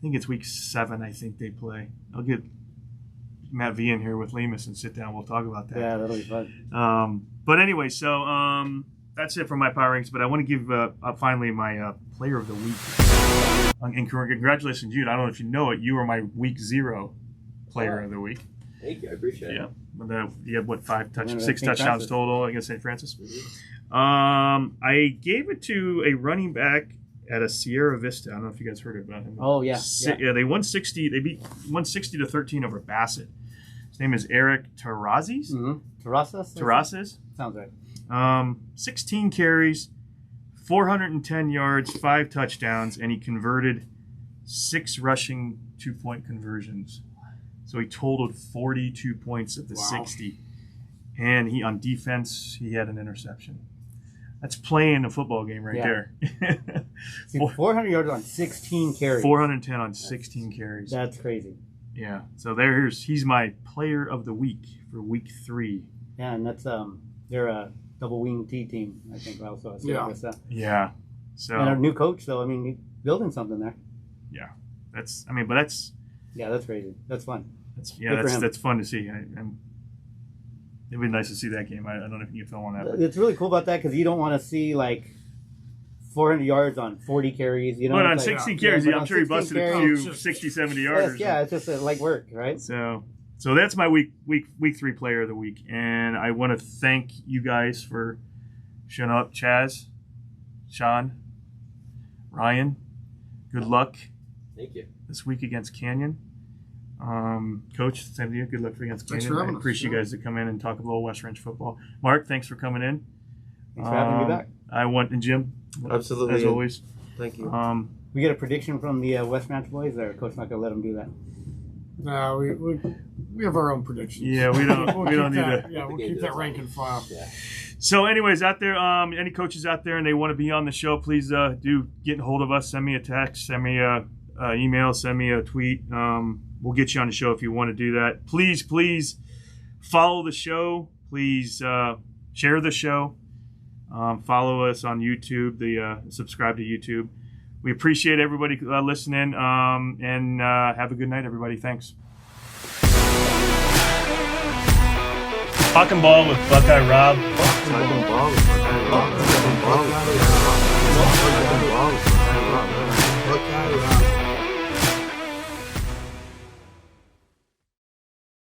Speaker 1: think it's week 7. I think they play. I'll get Matt V in here with Lemus and sit down. We'll talk about that.
Speaker 9: Yeah, that'll be fun.
Speaker 1: But anyway, so that's it for my power ranks. But I want to give finally my player of the week. And congratulations, Jude. I don't know if you know it. You are my week 0 player of the week.
Speaker 7: Thank you. I appreciate it.
Speaker 1: Yeah. You have 6 touchdowns total against St. Francis. Mm-hmm. I gave it to a running back at a Sierra Vista. I don't know if you guys heard about him.
Speaker 9: Oh yeah.
Speaker 1: They won 60. They beat 160 to 13 over Bassett. His name is Eric Terrazas.
Speaker 9: Mm-hmm.
Speaker 1: Terrazas.
Speaker 9: Sounds right.
Speaker 1: 16 carries, 410 yards, 5 touchdowns, and he converted 6 rushing 2-point conversions. So he totaled 42 points of the 60. And on defense, he had an interception. That's playing a football game right there.
Speaker 9: 400 yards on 16 carries.
Speaker 1: 410 on 16 carries.
Speaker 9: That's crazy.
Speaker 1: Yeah. So he's my player of the week for week 3.
Speaker 9: Yeah, and that's they're a double wing T team, I think also.
Speaker 1: Yeah. So
Speaker 9: and our new coach, though, I mean, building something there.
Speaker 1: Yeah. That's
Speaker 9: crazy. That's fun.
Speaker 1: That's fun to see. It'd be nice to see that game. I don't know if you can film on that.
Speaker 9: It's really cool about that because you don't want to see 400 yards on 40 carries.
Speaker 1: But on 60 carries, I'm sure he busted a few 60, 70 yards.
Speaker 9: Yeah, it's just light work, right?
Speaker 1: So that's my week 3 player of the week, and I want to thank you guys for showing up, Chaz, Sean, Ryan, good luck
Speaker 7: Thank you.
Speaker 1: this week against Canyon. Coach, same to you. Good luck against
Speaker 2: Thanks
Speaker 1: Canyon.
Speaker 2: for
Speaker 1: I
Speaker 2: having us.
Speaker 1: appreciate you guys to come in and talk a little West Ranch football. Mark, thanks for coming in.
Speaker 9: Thanks for having me back.
Speaker 1: And Jim,
Speaker 3: Absolutely.
Speaker 1: as always.
Speaker 3: Thank you.
Speaker 9: We get a prediction from the West Ranch boys, or Coach not gonna let them do that?
Speaker 2: No, we have our own predictions.
Speaker 1: Yeah, we don't we don't need to.
Speaker 2: Yeah, we'll keep that rank and file.
Speaker 7: Yeah.
Speaker 1: So, anyways, out there, any coaches out there and they want to be on the show, please do get in hold of us. Send me a text, send me a email, send me a tweet. We'll get you on the show if you want to do that. Please follow the show. Please share the show. Follow us on YouTube. Subscribe to YouTube. We appreciate everybody listening. And have a good night, everybody. Thanks. Talkin Ball with Buckeye Rob.
Speaker 3: Talkin Ball.